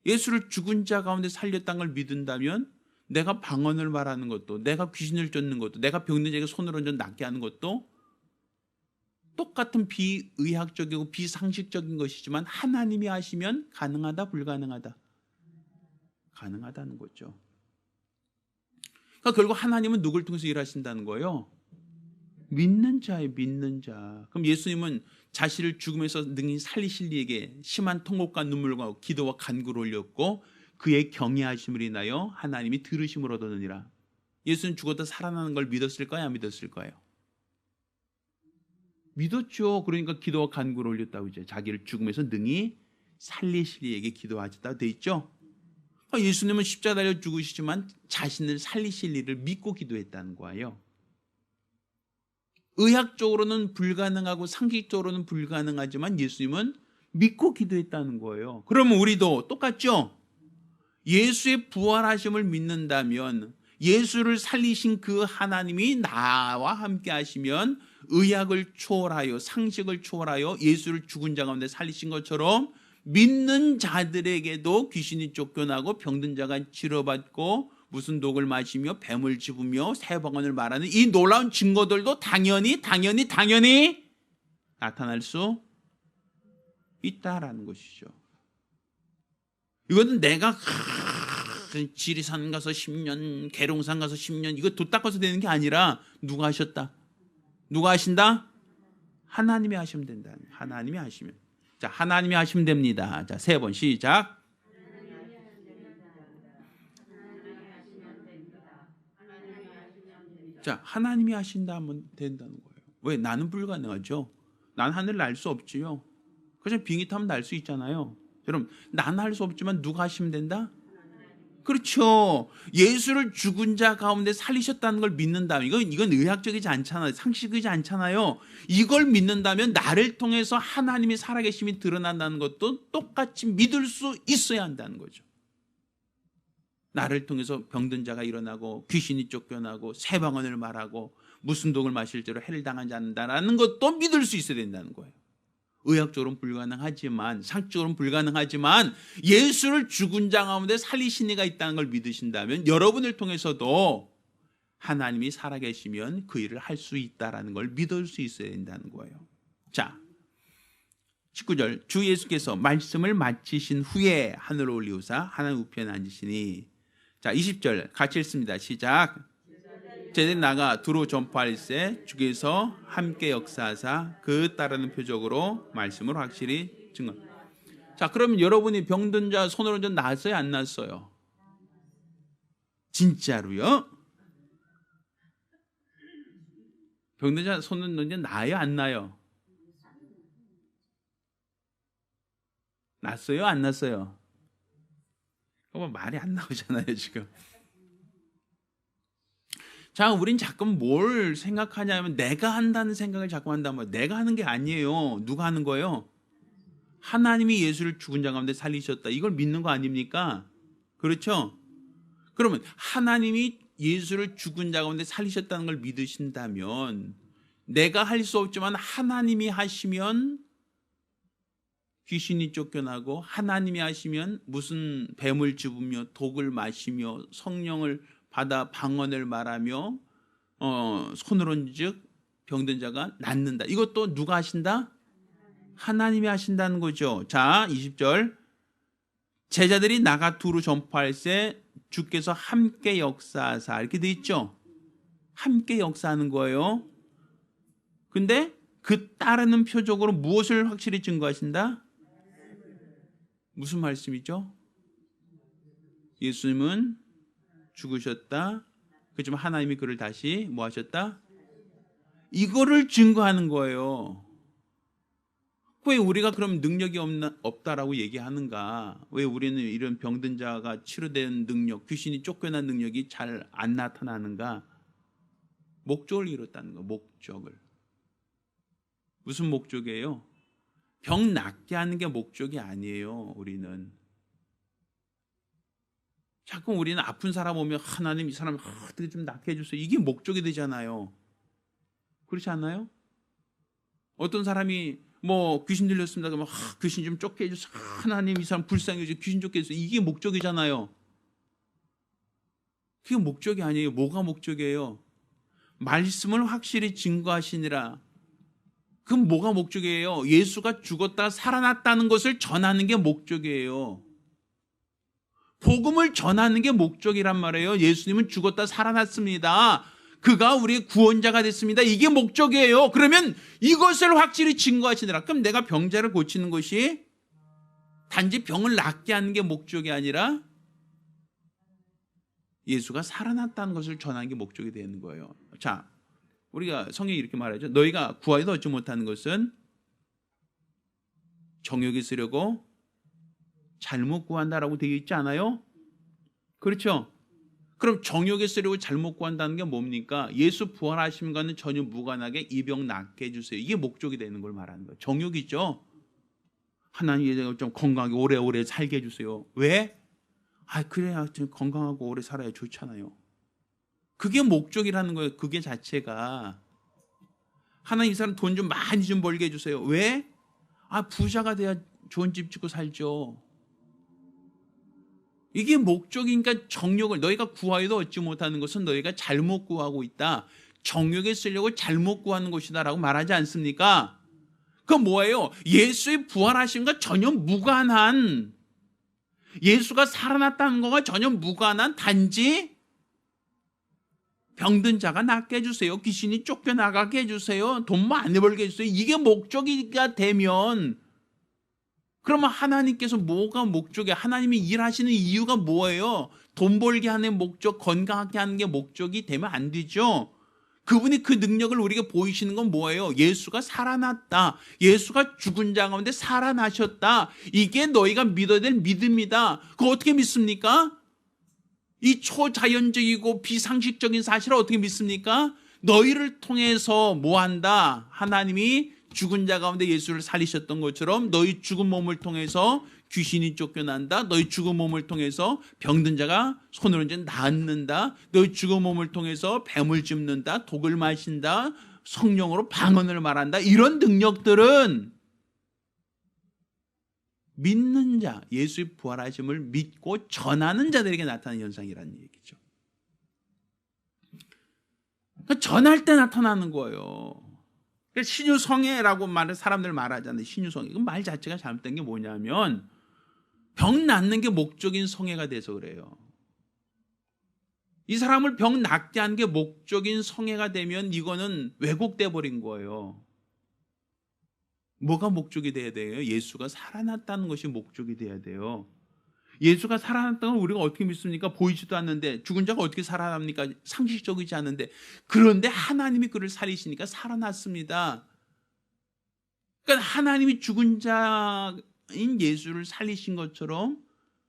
A: 예수를 죽은 자 가운데 살렸다는 걸 믿는다면 내가 방언을 말하는 것도, 내가 귀신을 쫓는 것도, 내가 병든 자에게 손을 얹어 낫게 하는 것도 똑같은 비의학적이고 비상식적인 것이지만 하나님이 하시면 가능하다, 불가능하다? 가능하다는 거죠. 그러니까 결국 하나님은 누굴 통해서 일하신다는 거예요? 믿는 자예요. 믿는 자. 그럼 예수님은 자신을 죽음에서 능히 살리실 이에게 심한 통곡과 눈물과 기도와 간구를 올렸고 그의 경외하심을 인하여 하나님이 들으심을 얻었느니라. 예수는 죽었다 살아나는 걸 믿었을까요? 안 믿었을까요? 믿었죠. 그러니까 기도와 간구를 올렸다고 이제 자기를 죽음에서 능히 살리실 이에게 기도하셨다고 돼 있죠. 예수님은 십자가 달려 죽으시지만 자신을 살리실 일을 믿고 기도했다는 거예요. 의학적으로는 불가능하고 상식적으로는 불가능하지만 예수님은 믿고 기도했다는 거예요. 그러면 우리도 똑같죠? 예수의 부활하심을 믿는다면 예수를 살리신 그 하나님이 나와 함께 하시면 의학을 초월하여 상식을 초월하여 예수를 죽은 자 가운데 살리신 것처럼 믿는 자들에게도 귀신이 쫓겨나고 병든 자가 치료받고 무슨 독을 마시며 뱀을 집으며 새 방언을 말하는 이 놀라운 증거들도 당연히 나타날 수 있다라는 것이죠. 이거는 내가 지리산 가서 10년, 계룡산 가서 10년 이거 도 닦아서 되는 게 아니라 누가 하셨다? 누가 하신다? 하나님이 하시면 된다. 하나님이 하시면. 자, 하나님이 하시면 됩니다. 자, 3번 시작. 자, 하나님이 하신다면 된다는 거예요. 왜? 나는 불가능하죠. 난 하늘 날 수 없지요. 그냥 비행기 타면 날 수 있잖아요. 여러분, 나는 할 수 없지만 누가 하시면 된다? 그렇죠. 예수를 죽은 자 가운데 살리셨다는 걸 믿는다면 이건 의학적이지 않잖아요. 상식이지 않잖아요. 이걸 믿는다면 나를 통해서 하나님이 살아계심이 드러난다는 것도 똑같이 믿을 수 있어야 한다는 거죠. 나를 통해서 병든 자가 일어나고 귀신이 쫓겨나고 새 방언을 말하고 무슨 독을 마실 죄로 해를 당하지 않는다라는 것도 믿을 수 있어야 된다는 거예요. 의학적으로는 불가능하지만 상식적으로는 불가능하지만 예수를 죽은 자 가운데 살리신 이가 있다는 걸 믿으신다면 여러분을 통해서도 하나님이 살아계시면 그 일을 할 수 있다는 걸 믿을 수 있어야 된다는 거예요. 자, 19절 주 예수께서 말씀을 마치신 후에 하늘로 올리우사 하나님 우편에 앉으시니. 자, 20절 같이 읽습니다. 시작. 제자들이 나가 두루 전파할세 주께서 함께 역사하사 그 따르는 표적으로 말씀을 확실히 증거. 자, 그러면 여러분이 병든 자 손을 얹어 났어요, 안 났어요? 진짜로요? 병든 자 손을 얹어 나요, 안 나요? 났어요, 안 났어요? 말이 안 나오잖아요, 지금. 자, 우린 자꾸 뭘 생각하냐면 내가 한다는 생각을 자꾸 한다면 내가 하는 게 아니에요. 누가 하는 거예요? 하나님이 예수를 죽은 자 가운데 살리셨다. 이걸 믿는 거 아닙니까? 그렇죠? 그러면 하나님이 예수를 죽은 자 가운데 살리셨다는 걸 믿으신다면 내가 할 수 없지만 하나님이 하시면 귀신이 쫓겨나고 하나님이 하시면 무슨 뱀을 집으며 독을 마시며 성령을 받아 방언을 말하며 손을 얹즉 병든 자가 낫는다. 이것도 누가 하신다? 하나님이 하신다는 거죠. 자, 20절 제자들이 나가 두루 전파할세 주께서 함께 역사하사 이렇게 돼 있죠. 함께 역사하는 거예요. 근데 그 따르는 표적으로 무엇을 확실히 증거하신다? 무슨 말씀이죠? 예수님은 죽으셨다. 그렇지만 하나님이 그를 다시 뭐 하셨다? 이거를 증거하는 거예요. 왜 우리가 그럼 능력이 없다라고 얘기하는가? 왜 우리는 이런 병든 자가 치료된 능력, 귀신이 쫓겨난 능력이 잘 안 나타나는가? 목적을 이뤘다는 거, 목적을. 무슨 목적이에요? 병 낫게 하는 게 목적이 아니에요. 우리는 자꾸 우리는 아픈 사람 오면 하나님 이 사람 어떻게 좀 낫게 해주세요. 이게 목적이 되잖아요. 그렇지 않나요? 어떤 사람이 뭐 귀신 들렸습니다. 그러면 귀신 좀 쫓게 해주세요. 하나님 이 사람 불쌍해 주세요. 귀신 쫓게 해주세요. 이게 목적이잖아요. 그게 목적이 아니에요. 뭐가 목적이에요? 말씀을 확실히 증거하시니라. 그럼 뭐가 목적이에요? 예수가 죽었다가 살아났다는 것을 전하는 게 목적이에요. 복음을 전하는 게 목적이란 말이에요. 예수님은 죽었다 살아났습니다. 그가 우리의 구원자가 됐습니다. 이게 목적이에요. 그러면 이것을 확실히 증거하시더라. 그럼 내가 병자를 고치는 것이 단지 병을 낫게 하는 게 목적이 아니라 예수가 살아났다는 것을 전하는 게 목적이 되는 거예요. 자, 우리가 성경이 이렇게 말하죠. 너희가 구하여도 얻지 못하는 것은 정욕이 쓰려고 잘못 구한다라고 되어 있지 않아요? 그렇죠? 그럼 정욕에 쓰려고 잘못 구한다는 게 뭡니까? 예수 부활하심과는 전혀 무관하게 이 병 낫게 해주세요. 이게 목적이 되는 걸 말하는 거예요. 정욕이죠. 하나님 좀 건강하게 오래오래 살게 해주세요. 왜? 그래야 좀 건강하고 오래 살아야 좋잖아요. 그게 목적이라는 거예요. 그게 자체가. 하나님 이 사람 돈 좀 많이 좀 벌게 해주세요. 왜? 부자가 돼야 좋은 집 짓고 살죠. 이게 목적이니까 정욕을 너희가 구하여도 얻지 못하는 것은 너희가 잘못 구하고 있다. 정욕에 쓰려고 잘못 구하는 것이다 라고 말하지 않습니까? 그건 뭐예요? 예수의 부활하심과 전혀 무관한, 예수가 살아났다는 것과 전혀 무관한, 단지 병든 자가 낫게 해주세요. 귀신이 쫓겨나가게 해주세요. 돈 많이 벌게 해주세요. 이게 목적이가 되면, 그러면 하나님께서 뭐가 목적이에요? 하나님이 일하시는 이유가 뭐예요? 돈 벌게 하는 목적, 건강하게 하는 게 목적이 되면 안 되죠. 그분이 그 능력을 우리에게 보이시는 건 뭐예요? 예수가 살아났다. 예수가 죽은 자 가운데 살아나셨다. 이게 너희가 믿어야 될 믿음이다. 그거 어떻게 믿습니까? 이 초자연적이고 비상식적인 사실을 어떻게 믿습니까? 너희를 통해서 뭐 한다? 하나님이 죽은 자 가운데 예수를 살리셨던 것처럼 너희 죽은 몸을 통해서 귀신이 쫓겨난다. 너희 죽은 몸을 통해서 병든 자가 손으로 이제 낫는다. 너희 죽은 몸을 통해서 뱀을 짚는다. 독을 마신다. 성령으로 방언을 말한다. 이런 능력들은 믿는 자, 예수의 부활하심을 믿고 전하는 자들에게 나타나는 현상이라는 얘기죠. 그러니까 전할 때 나타나는 거예요. 신유성애라고 사람들 말하잖아요. 신유성애. 그 말 자체가 잘못된 게 뭐냐면 병 낫는 게 목적인 성애가 돼서 그래요. 이 사람을 병 낫게 하는 게 목적인 성애가 되면 이거는 왜곡돼 버린 거예요. 뭐가 목적이 돼야 돼요? 예수가 살아났다는 것이 목적이 돼야 돼요. 예수가 살아났다는 걸 우리가 어떻게 믿습니까? 보이지도 않는데. 죽은 자가 어떻게 살아납니까? 상식적이지 않은데. 그런데 하나님이 그를 살리시니까 살아났습니다. 그러니까 하나님이 죽은 자인 예수를 살리신 것처럼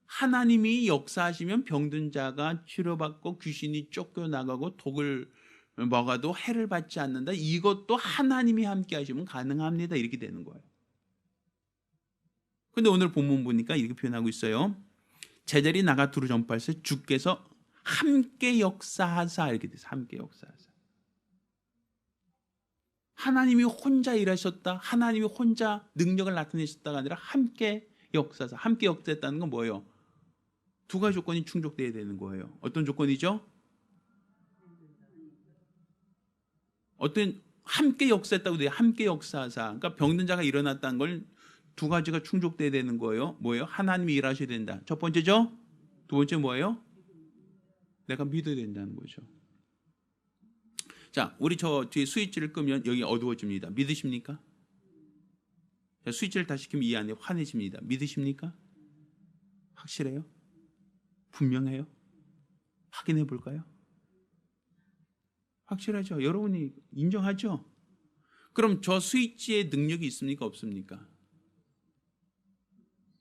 A: 하나님이 역사하시면 병든 자가 치료받고 귀신이 쫓겨나가고 독을 먹어도 해를 받지 않는다. 이것도 하나님이 함께 하시면 가능합니다. 이렇게 되는 거예요. 그런데 오늘 본문 보니까 이렇게 표현하고 있어요. 제자리 나가 두루 전파할때 주께서 함께 역사하사 이렇게 돼서 함께 역사하사. 하나님이 혼자 일하셨다. 하나님이 혼자 능력을 나타내셨다가 아니라 함께 역사하사. 함께 역사했다는 건 뭐예요? 두 가지 조건이 충족돼야 되는 거예요. 어떤 조건이죠? 어떤 함께 역사했다고 돼요. 함께 역사하사. 그러니까 병든 자가 일어났다는 걸 두 가지가 충족돼야 되는 거예요. 뭐예요? 하나님이 일하셔야 된다. 첫 번째죠. 두 번째 뭐예요? 내가 믿어야 된다는 거죠. 자, 우리 저 뒤에 스위치를 끄면 여기 어두워집니다. 믿으십니까? 자, 스위치를 다시 켜면 이 안에 환해집니다. 믿으십니까? 확실해요? 분명해요? 확인해 볼까요? 확실하죠? 여러분이 인정하죠? 그럼 저 스위치에 능력이 있습니까? 없습니까?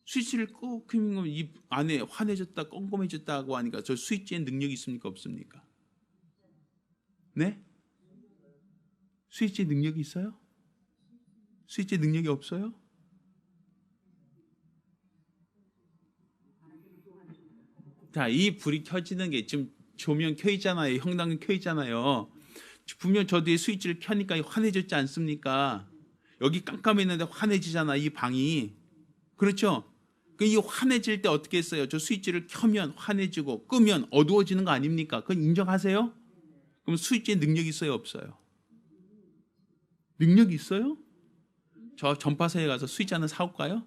A: 스위치를 꼭 켜면 이 안에 환해졌다, 껌껌해졌다고 하니까 저 스위치에 능력이 있습니까? 없습니까? 네? 스위치에 능력이 있어요? 스위치에 능력이 없어요? 자, 이 불이 켜지는 게 지금 조명 켜 있잖아요. 형광등 켜 있잖아요. 분명 저 뒤에 스위치를 켜니까 환해졌지 않습니까? 여기 깜깜했는데 환해지잖아, 이 방이. 그렇죠? 이 환해질 때 어떻게 했어요? 저 스위치를 켜면 환해지고 끄면 어두워지는 거 아닙니까? 그건 인정하세요? 그럼 스위치에 능력이 있어요? 없어요? 능력이 있어요? 저 전파사에 가서 스위치 하나 사올까요?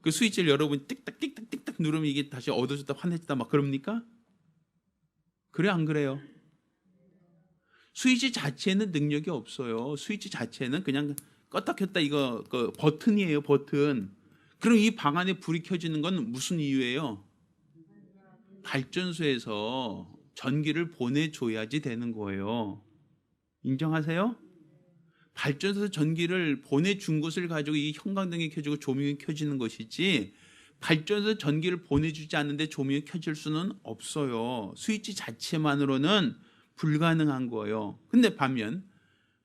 A: 그 스위치를 여러분 띡딱 띡딱 띡딱 누르면 이게 다시 어두워졌다 환해졌다 막 그럽니까? 그래 안 그래요? 스위치 자체는 능력이 없어요. 스위치 자체는 그냥 껐다 켰다 이거 그 버튼이에요. 버튼. 그럼 이 방 안에 불이 켜지는 건 무슨 이유예요? 발전소에서 전기를 보내줘야지 되는 거예요. 인정하세요? 발전소에서 전기를 보내준 것을 가지고 이 형광등이 켜지고 조명이 켜지는 것이지 발전소에서 전기를 보내주지 않는데 조명이 켜질 수는 없어요. 스위치 자체만으로는 불가능한 거예요. 근데 반면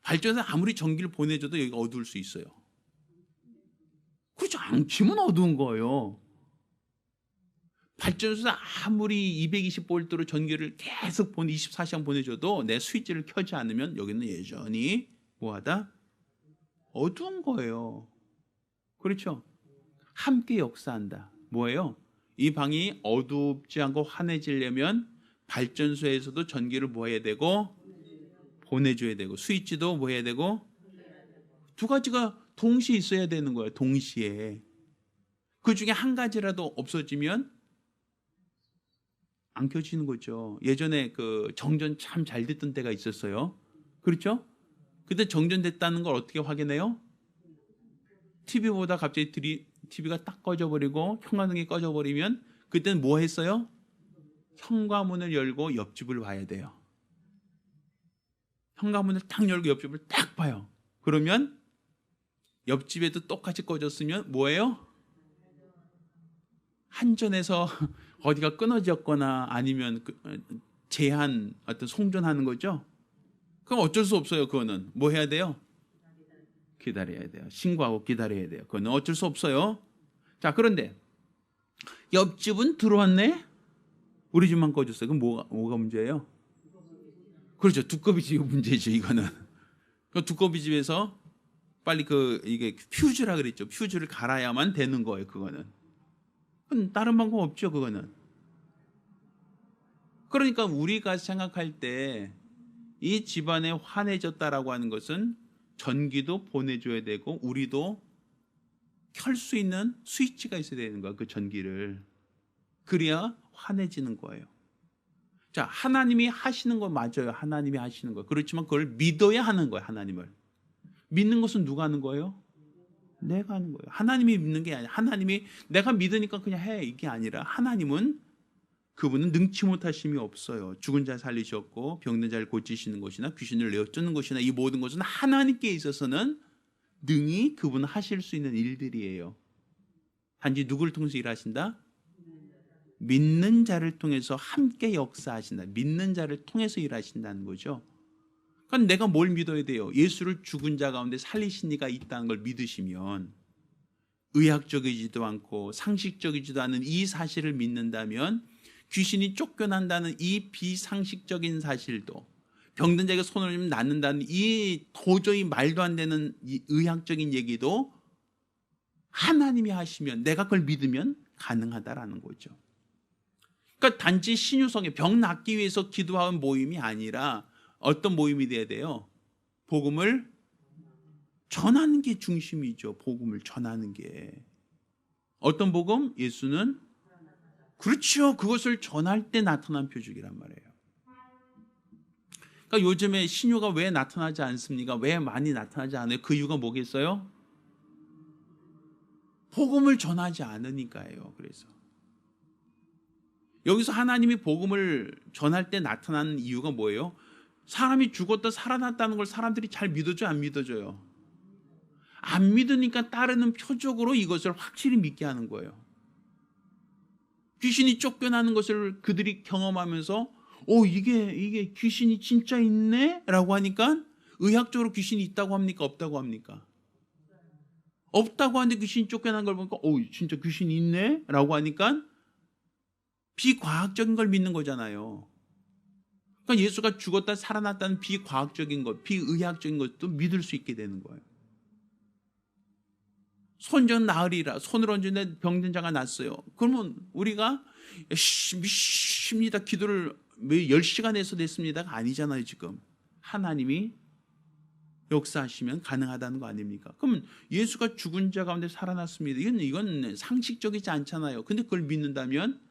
A: 발전소에 아무리 전기를 보내줘도 여기가 어두울 수 있어요. 그렇죠. 안 켜면 어두운 거예요. 발전소에서 아무리 220볼트로 전기를 계속 24시간 보내줘도 내 스위치를 켜지 않으면 여기는 여전히 뭐하다? 어두운 거예요. 그렇죠? 함께 역사한다. 뭐예요? 이 방이 어둡지 않고 환해지려면 발전소에서도 전기를 뭐 해야 되고 보내줘야 되고, 스위치도 뭐 해야 되고, 두 가지가 동시에 있어야 되는 거예요. 동시에. 그 중에 한 가지라도 없어지면 안 켜지는 거죠. 예전에 그 정전 참 잘 됐던 때가 있었어요. 그렇죠? 그때 정전됐다는 걸 어떻게 확인해요? TV보다 갑자기 TV가 딱 꺼져버리고 현관등이 꺼져버리면 그때는 뭐 했어요? 현관문을 열고 옆집을 봐야 돼요. 현관문을 딱 열고 옆집을 딱 봐요. 그러면 옆집에도 똑같이 꺼졌으면 뭐예요? 한전에서 어디가 끊어졌거나 아니면 제한 어떤 송전하는 거죠. 그럼 어쩔 수 없어요. 그거는 뭐 해야 돼요? 기다려야 돼요. 신고하고 기다려야 돼요. 그거는 어쩔 수 없어요. 자, 그런데 옆집은 들어왔네. 우리 집만 꺼졌어요. 그럼 뭐가 문제예요? 그렇죠. 두꺼비 집 문제죠. 이거는 그 두꺼비 집에서 빨리 이게 퓨즈라 그랬죠. 퓨즈를 갈아야만 되는 거예요. 그거는 다른 방법 없죠. 그거는. 그러니까 우리가 생각할 때 이 집안에 환해졌다라고 하는 것은 전기도 보내줘야 되고 우리도 켤 수 있는 스위치가 있어야 되는 거야. 그 전기를. 그래야 환해지는 거예요. 자, 하나님이 하시는 거 맞아요. 하나님이 하시는 거. 그렇지만 그걸 믿어야 하는 거예요. 하나님을. 믿는 것은 누가 하는 거예요? 내가 하는 거예요. 하나님이 믿는 게 아니라 하나님이 내가 믿으니까 그냥 해 이게 아니라 하나님은 그분은 능치 못하심이 없어요. 죽은 자 살리셨고 병든 자를 고치시는 것이나 귀신을 내어쫓는 것이나 이 모든 것은 하나님께 있어서는 능히 그분은 하실 수 있는 일들이에요. 단지 누구를 통해서 일하신다? 믿는 자를 통해서 함께 역사하신다. 믿는 자를 통해서 일하신다는 거죠. 그러니까 내가 뭘 믿어야 돼요? 예수를 죽은 자 가운데 살리신 이가 있다는 걸 믿으시면 의학적이지도 않고 상식적이지도 않은 이 사실을 믿는다면 귀신이 쫓겨난다는 이 비상식적인 사실도 병든 자에게 손을 쥐면 낫는다는 이 도저히 말도 안 되는 이 의학적인 얘기도 하나님이 하시면 내가 그걸 믿으면 가능하다라는 거죠. 그러니까 단지 신유성에 병 낫기 위해서 기도하는 모임이 아니라 어떤 모임이 돼야 돼요? 복음을 전하는 게 중심이죠. 복음을 전하는 게. 어떤 복음? 예수는 그렇죠. 그것을 전할 때 나타난 표적이란 말이에요. 그러니까 요즘에 신유가 왜 나타나지 않습니까? 왜 많이 나타나지 않아요? 그 이유가 뭐겠어요? 복음을 전하지 않으니까요. 그래서 여기서 하나님이 복음을 전할 때 나타나는 이유가 뭐예요? 사람이 죽었다 살아났다는 걸 사람들이 잘 믿어줘요? 안 믿어줘요? 안 믿으니까 따르는 표적으로 이것을 확실히 믿게 하는 거예요. 귀신이 쫓겨나는 것을 그들이 경험하면서 이게 귀신이 진짜 있네? 라고 하니까 의학적으로 귀신이 있다고 합니까? 없다고 합니까? 없다고 하는데 귀신이 쫓겨난 걸 보니까 진짜 귀신이 있네? 라고 하니까 비과학적인 걸 믿는 거잖아요. 그러니까 예수가 죽었다 살아났다는 비과학적인 것, 비의학적인 것도 믿을 수 있게 되는 거예요. 손전 나으리라. 손을 얹은데 병든 자가 낫어요. 그러면 우리가 믿습니다. 기도를 10시간 해서 됐습니다가 아니잖아요. 지금 하나님이 역사하시면 가능하다는 거 아닙니까? 그러면 예수가 죽은 자 가운데 살아났습니다. 이건 상식적이지 않잖아요. 근데 그걸 믿는다면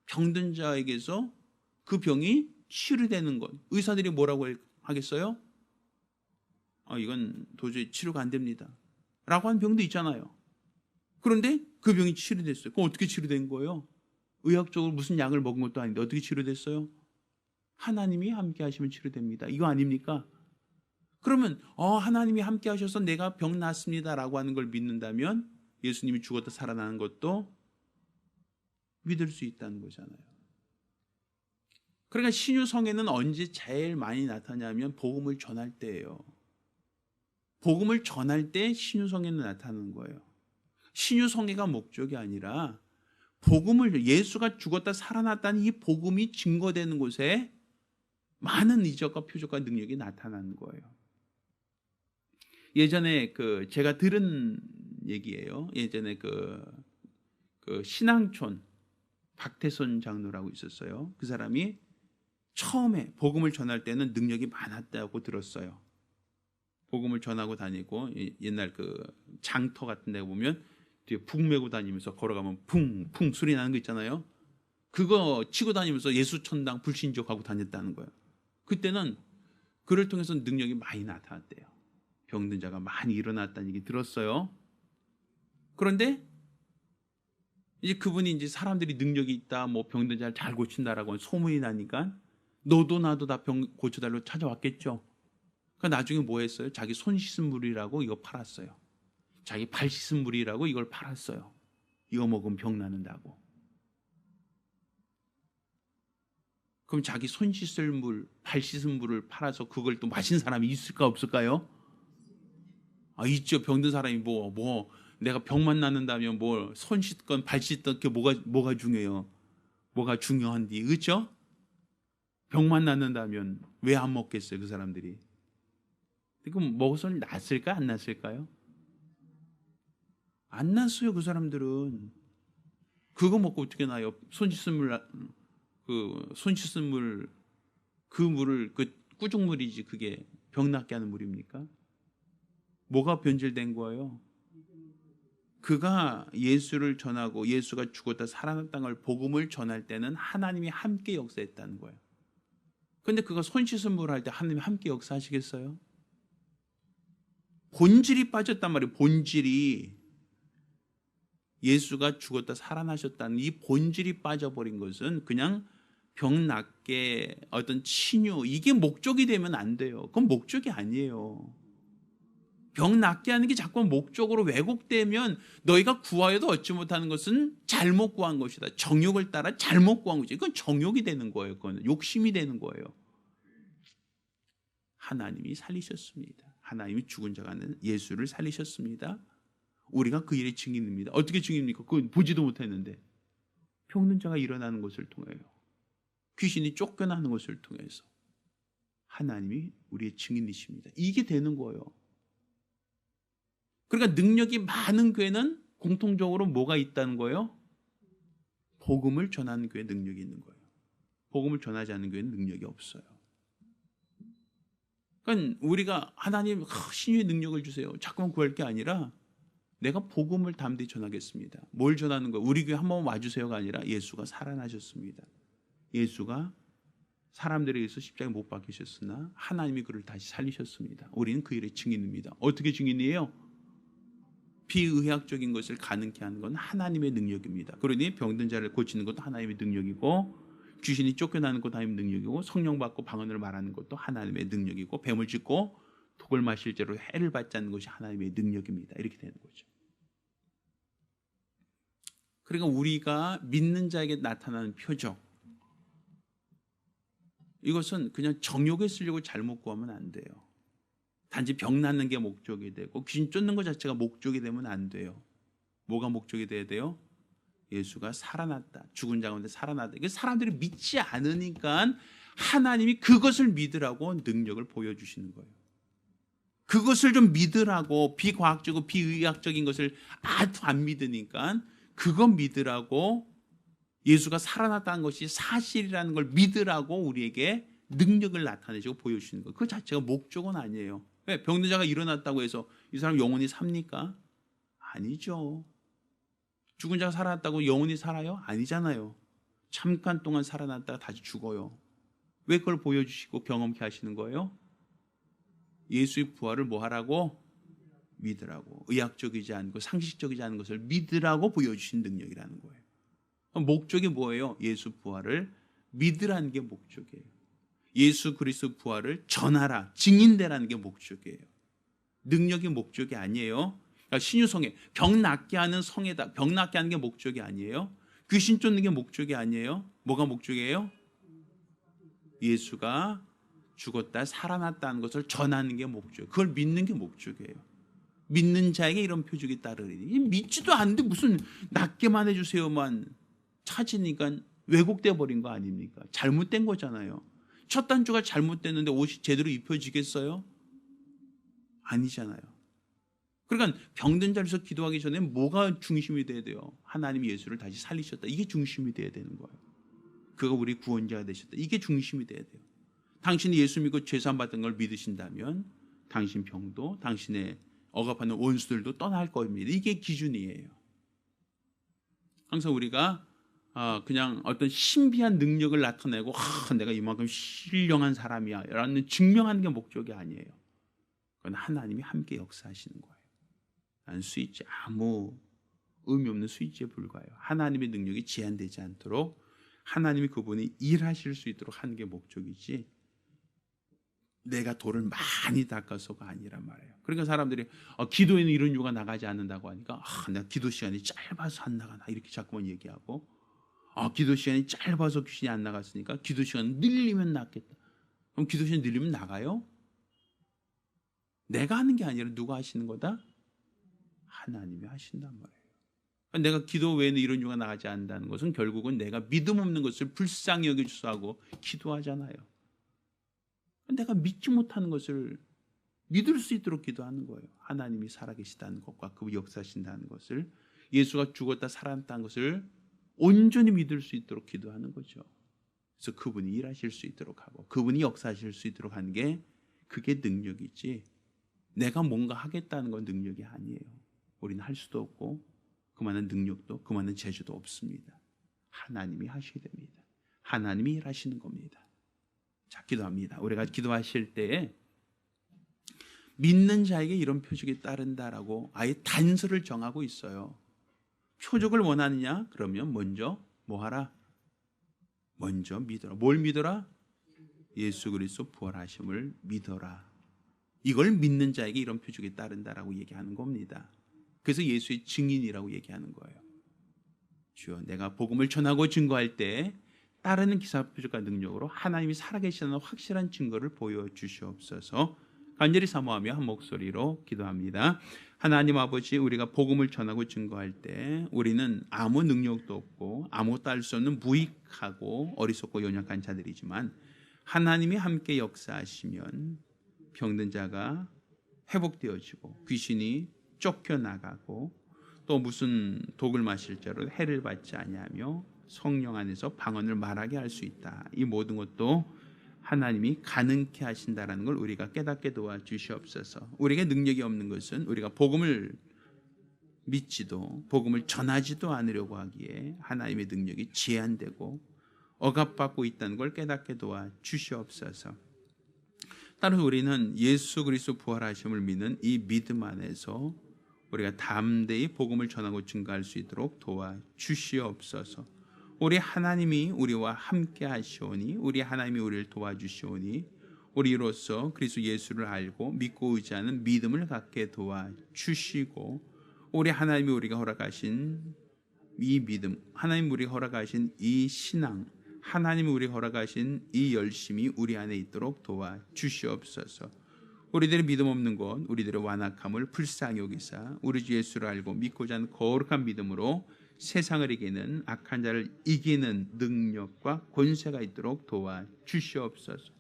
A: 병든 자에게서 그 병이 치료되는 것. 의사들이 뭐라고 하겠어요? 이건 도저히 치료가 안 됩니다. 라고 하는 병도 있잖아요. 그런데 그 병이 치료됐어요. 그럼 어떻게 치료된 거예요? 의학적으로 무슨 약을 먹은 것도 아닌데 어떻게 치료됐어요? 하나님이 함께 하시면 치료됩니다. 이거 아닙니까? 그러면 하나님이 함께 하셔서 내가 병 낫습니다라고 하는 걸 믿는다면 예수님이 죽었다 살아나는 것도 믿을 수 있다는 거잖아요. 그러니까 신유성에는 언제 제일 많이 나타나냐면 복음을 전할 때예요. 복음을 전할 때 신유성에는 나타나는 거예요. 신유성애가 목적이 아니라 복음을 예수가 죽었다 살아났다는 이 복음이 증거되는 곳에 많은 이적과 표적과 능력이 나타나는 거예요. 예전에 제가 들은 얘기예요. 예전에 그 신앙촌 박태선 장로라고 있었어요. 그 사람이 처음에 복음을 전할 때는 능력이 많았다고 들었어요. 복음을 전하고 다니고 옛날 장터 같은 데 보면 뒤에 북 메고 다니면서 걸어가면 쿵쿵 소리 나는 거 있잖아요. 그거 치고 다니면서 예수 천당 불신족하고 다녔다는 거예요. 그때는 그를 통해서 능력이 많이 나타났대요. 병든 자가 많이 일어났다는 얘기 들었어요. 그런데 이제 그분이 이제 사람들이 능력이 있다, 뭐 병든 자를 잘 고친다라고 소문이 나니까 너도 나도 다 병 고쳐달라고 찾아왔겠죠. 그러니까 나중에 뭐 했어요? 자기 손 씻은 물이라고 이거 팔았어요. 자기 발 씻은 물이라고 이걸 팔았어요. 이거 먹으면 병 나는다고. 그럼 자기 손 씻을 물, 발 씻은 물을 팔아서 그걸 또 마신 사람이 있을까 없을까요? 있죠. 병든 사람이 내가 병만 낫는다면 손 씻건 발 씻던 게 뭐가 중요해요? 뭐가 중요한디, 그렇죠? 병만 낫는다면 왜 안 먹겠어요, 그 사람들이? 그럼 먹어서 낫을까 안 낫을까요? 안 낫어요, 그 사람들은. 그거 먹고 어떻게 나요? 손 씻은 물, 그 물을 꾸중물이지 그게 병 낫게 하는 물입니까? 뭐가 변질된 거예요? 그가 예수를 전하고 예수가 죽었다 살아났다는 걸 복음을 전할 때는 하나님이 함께 역사했다는 거예요. 그런데 그가 손 씻은 물 할 때 하나님이 함께 역사하시겠어요? 본질이 빠졌단 말이에요. 본질이 예수가 죽었다 살아나셨다는 이 본질이 빠져버린 것은 그냥 병 낫게 어떤 치유, 이게 목적이 되면 안 돼요. 그건 목적이 아니에요. 병 낫게 하는 게 자꾸 목적으로 왜곡되면 너희가 구하여도 얻지 못하는 것은 잘못 구한 것이다. 정욕을 따라 잘못 구한 거지. 그건 정욕이 되는 거예요. 그건 욕심이 되는 거예요. 하나님이 살리셨습니다. 하나님이 죽은 자 가는 예수를 살리셨습니다. 우리가 그 일의 증인입니다. 어떻게 증인입니까? 그건 보지도 못했는데. 병든 자가 일어나는 것을 통해요. 귀신이 쫓겨나는 것을 통해서 하나님이 우리의 증인이십니다. 이게 되는 거예요. 그러니까 능력이 많은 교회는 공통적으로 뭐가 있다는 거예요? 복음을 전하는 교회에 능력이 있는 거예요. 복음을 전하지 않는 교회는 능력이 없어요. 그러니까 우리가 하나님 신유의 능력을 주세요. 자꾸만 구할 게 아니라 내가 복음을 담대히 전하겠습니다. 뭘 전하는 거예요? 우리 교회 한번 와주세요가 아니라 예수가 살아나셨습니다. 예수가 사람들에 의해서 십자가에 못 박히셨으나 하나님이 그를 다시 살리셨습니다. 우리는 그 일의 증인입니다. 어떻게 증인이에요? 비의학적인 것을 가능케 하는 건 하나님의 능력입니다. 그러니 병든 자를 고치는 것도 하나님의 능력이고 귀신이 쫓겨나는 것도 하나님의 능력이고 성령 받고 방언을 말하는 것도 하나님의 능력이고 뱀을 짚고 독을 마실 죄로 해를 받지 않는 것이 하나님의 능력입니다. 이렇게 되는 거죠. 그러니까 우리가 믿는 자에게 나타나는 표적, 이것은 그냥 정욕에 쓰려고 잘못 구하면 안 돼요. 단지 병 낫는 게 목적이 되고 귀신 쫓는 것 자체가 목적이 되면 안 돼요. 뭐가 목적이 돼야 돼요? 예수가 살아났다. 죽은 자 가운데 살아났다. 이게 사람들이 믿지 않으니까 하나님이 그것을 믿으라고 능력을 보여주시는 거예요. 그것을 좀 믿으라고, 비과학적이고 비의학적인 것을 아주 안 믿으니까 그거 믿으라고, 예수가 살아났다는 것이 사실이라는 걸 믿으라고 우리에게 능력을 나타내시고 보여주시는 거예요. 그 자체가 목적은 아니에요. 왜? 병든 자가 일어났다고 해서 이 사람 영원히 삽니까? 아니죠. 죽은 자가 살아났다고 영원히 살아요? 아니잖아요. 잠깐 동안 살아났다가 다시 죽어요. 왜 그걸 보여주시고 경험케 하시는 거예요? 예수의 부활을 뭐 하라고? 믿으라고. 의학적이지 않고 상식적이지 않은 것을 믿으라고 보여주신 능력이라는 거예요. 목적이 뭐예요? 예수 부활을 믿으라는 게 목적이에요. 예수 그리스도 부활을 전하라, 증인되라는 게 목적이에요. 능력이 목적이 아니에요. 그러니까 신유성애, 병 낫게 하는 성애다. 병 낫게 하는 게 목적이 아니에요. 귀신 쫓는 게 목적이 아니에요. 뭐가 목적이에요? 예수가 죽었다 살아났다는 것을 전하는 게 목적. 그걸 믿는 게 목적이에요. 믿는 자에게 이런 표적이 따르리니. 믿지도 않는데 무슨 낫게만 해주세요만. 찾으니까 왜곡돼 버린 거 아닙니까? 잘못된 거잖아요. 첫 단추가 잘못됐는데 옷이 제대로 입혀지겠어요? 아니잖아요. 그러니까 병든 자리에서 기도하기 전에 뭐가 중심이 돼야 돼요? 하나님이 예수를 다시 살리셨다. 이게 중심이 돼야 되는 거예요. 그가 우리 구원자가 되셨다. 이게 중심이 돼야 돼요. 당신이 예수 믿고 죄사함 받은 걸 믿으신다면 당신 병도 당신의 억압하는 원수들도 떠날 겁니다. 이게 기준이에요. 항상 우리가 그냥 어떤 신비한 능력을 나타내고 내가 이만큼 신령한 사람이야 라는 증명하는 게 목적이 아니에요. 그건 하나님이 함께 역사하시는 거예요. 난 스위치, 아무 의미 없는 스위치에 불과해요. 하나님의 능력이 제한되지 않도록 하나님이 그분이 일하실 수 있도록 하는 게 목적이지 내가 돌을 많이 닦아서가 아니란 말이에요. 그러니까 사람들이 기도에는 이런 이유가 나가지 않는다고 하니까 내가 기도 시간이 짧아서 안 나가나 이렇게 자꾸만 얘기하고 기도 시간이 짧아서 귀신이 안 나갔으니까 기도 시간 늘리면 낫겠다. 그럼 기도 시간 늘리면 나가요? 내가 하는 게 아니라 누가 하시는 거다? 하나님이 하신단 말이에요. 내가 기도 외에는 이런 이유가 나가지 않는다는 것은 결국은 내가 믿음 없는 것을 불쌍히 여겨주소 하고 기도하잖아요. 내가 믿지 못하는 것을 믿을 수 있도록 기도하는 거예요. 하나님이 살아계시다는 것과 그 역사하신다는 것을, 예수가 죽었다 살아났다는 것을 온전히 믿을 수 있도록 기도하는 거죠. 그래서 그분이 일하실 수 있도록 하고 그분이 역사하실 수 있도록 하는 게 그게 능력이지 내가 뭔가 하겠다는 건 능력이 아니에요. 우리는 할 수도 없고 그만한 능력도 그만한 재주도 없습니다. 하나님이 하셔야 됩니다. 하나님이 일하시는 겁니다. 자, 기도합니다. 우리가 기도하실 때에 믿는 자에게 이런 표적이 따른다라고 아예 단서를 정하고 있어요. 표적을 원하느냐? 그러면 먼저 뭐 하라? 먼저 믿어라. 뭘 믿어라? 예수 그리스도 부활하심을 믿어라. 이걸 믿는 자에게 이런 표적이 따른다라고 얘기하는 겁니다. 그래서 예수의 증인이라고 얘기하는 거예요. 주여, 내가 복음을 전하고 증거할 때 따르는 기사 표적과 능력으로 하나님이 살아계시다는 확실한 증거를 보여주시옵소서. 간절히 사모하며 한 목소리로 기도합니다. 하나님 아버지, 우리가 복음을 전하고 증거할 때 우리는 아무 능력도 없고 아무것도 할 수 없는 무익하고 어리석고 연약한 자들이지만 하나님이 함께 역사하시면 병든 자가 회복되어지고 귀신이 쫓겨나가고 또 무슨 독을 마실 자로 해를 받지 아니하며 성령 안에서 방언을 말하게 할 수 있다. 이 모든 것도 하나님이 가능케 하신다라는 걸 우리가 깨닫게 도와주시옵소서. 우리에게 능력이 없는 것은 우리가 복음을 믿지도 복음을 전하지도 않으려고 하기에 하나님의 능력이 제한되고 억압받고 있다는 걸 깨닫게 도와주시옵소서. 따라서 우리는 예수 그리스도 부활하심을 믿는 이 믿음 안에서 우리가 담대히 복음을 전하고 증거할 수 있도록 도와주시옵소서. 우리 하나님이 우리와 함께 하시오니, 우리 하나님이 우리를 도와주시오니 우리로서 그리스도 예수를 알고 믿고 의지하는 믿음을 갖게 도와주시고, 우리 하나님이 우리가 허락하신 이 믿음, 하나님 우리가 허락하신 이 신앙, 하나님이 우리가 허락하신 이 열심이 우리 안에 있도록 도와주시옵소서. 우리들의 믿음 없는 것, 우리들의 완악함을 불쌍히 여기사 우리 주 예수를 알고 믿고자 하는 거룩한 믿음으로 세상을 이기는 악한 자를 이기는 능력과 권세가 있도록 도와주시옵소서.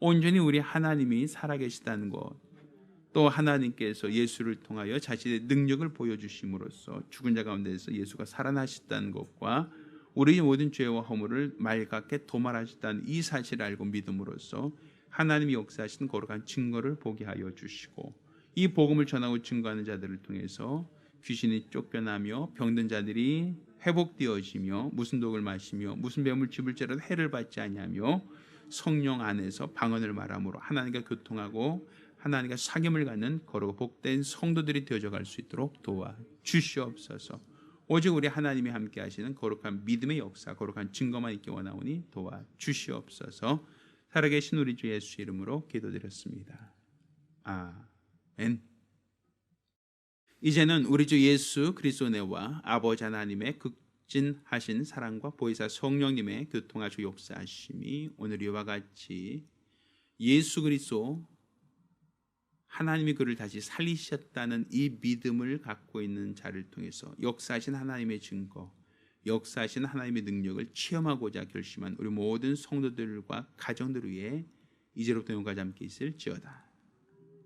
A: 온전히 우리 하나님이 살아계시다는 것, 또 하나님께서 예수를 통하여 자신의 능력을 보여주심으로써 죽은 자 가운데서 예수가 살아나셨다는 것과 우리의 모든 죄와 허물을 맑게 도말하셨다는 이 사실을 알고 믿음으로써 하나님이 역사하시는 거룩한 증거를 보게 하여 주시고, 이 복음을 전하고 증거하는 자들을 통해서 귀신이 쫓겨나며 병든 자들이 회복되어지며 무슨 독을 마시며 무슨 뱀을 짚을지라도 해를 받지 아니하며 성령 안에서 방언을 말함으로 하나님과 교통하고 하나님과 사귐을 갖는 거룩 복된 성도들이 되어져 갈 수 있도록 도와주시옵소서. 오직 우리 하나님이 함께 하시는 거룩한 믿음의 역사, 거룩한 증거만 있기 원하오니 도와주시옵소서. 살아계신 우리 주 예수 이름으로 기도드렸습니다. 아멘. 이제는 우리 주 예수 그리스도 내와 아버지 하나님의 극진하신 사랑과 보혜사 성령님의 교통하시고 역사하심이 오늘 이와 같이 예수 그리스도 하나님이 그를 다시 살리셨다는 이 믿음을 갖고 있는 자를 통해서 역사하신 하나님의 증거, 역사하신 하나님의 능력을 체험하고자 결심한 우리 모든 성도들과 가정들 위해 이제로부터 영원까지 함께 있을지어다.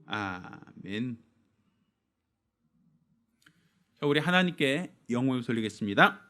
A: 아멘. 자, 우리 하나님께 영광을 돌리겠습니다.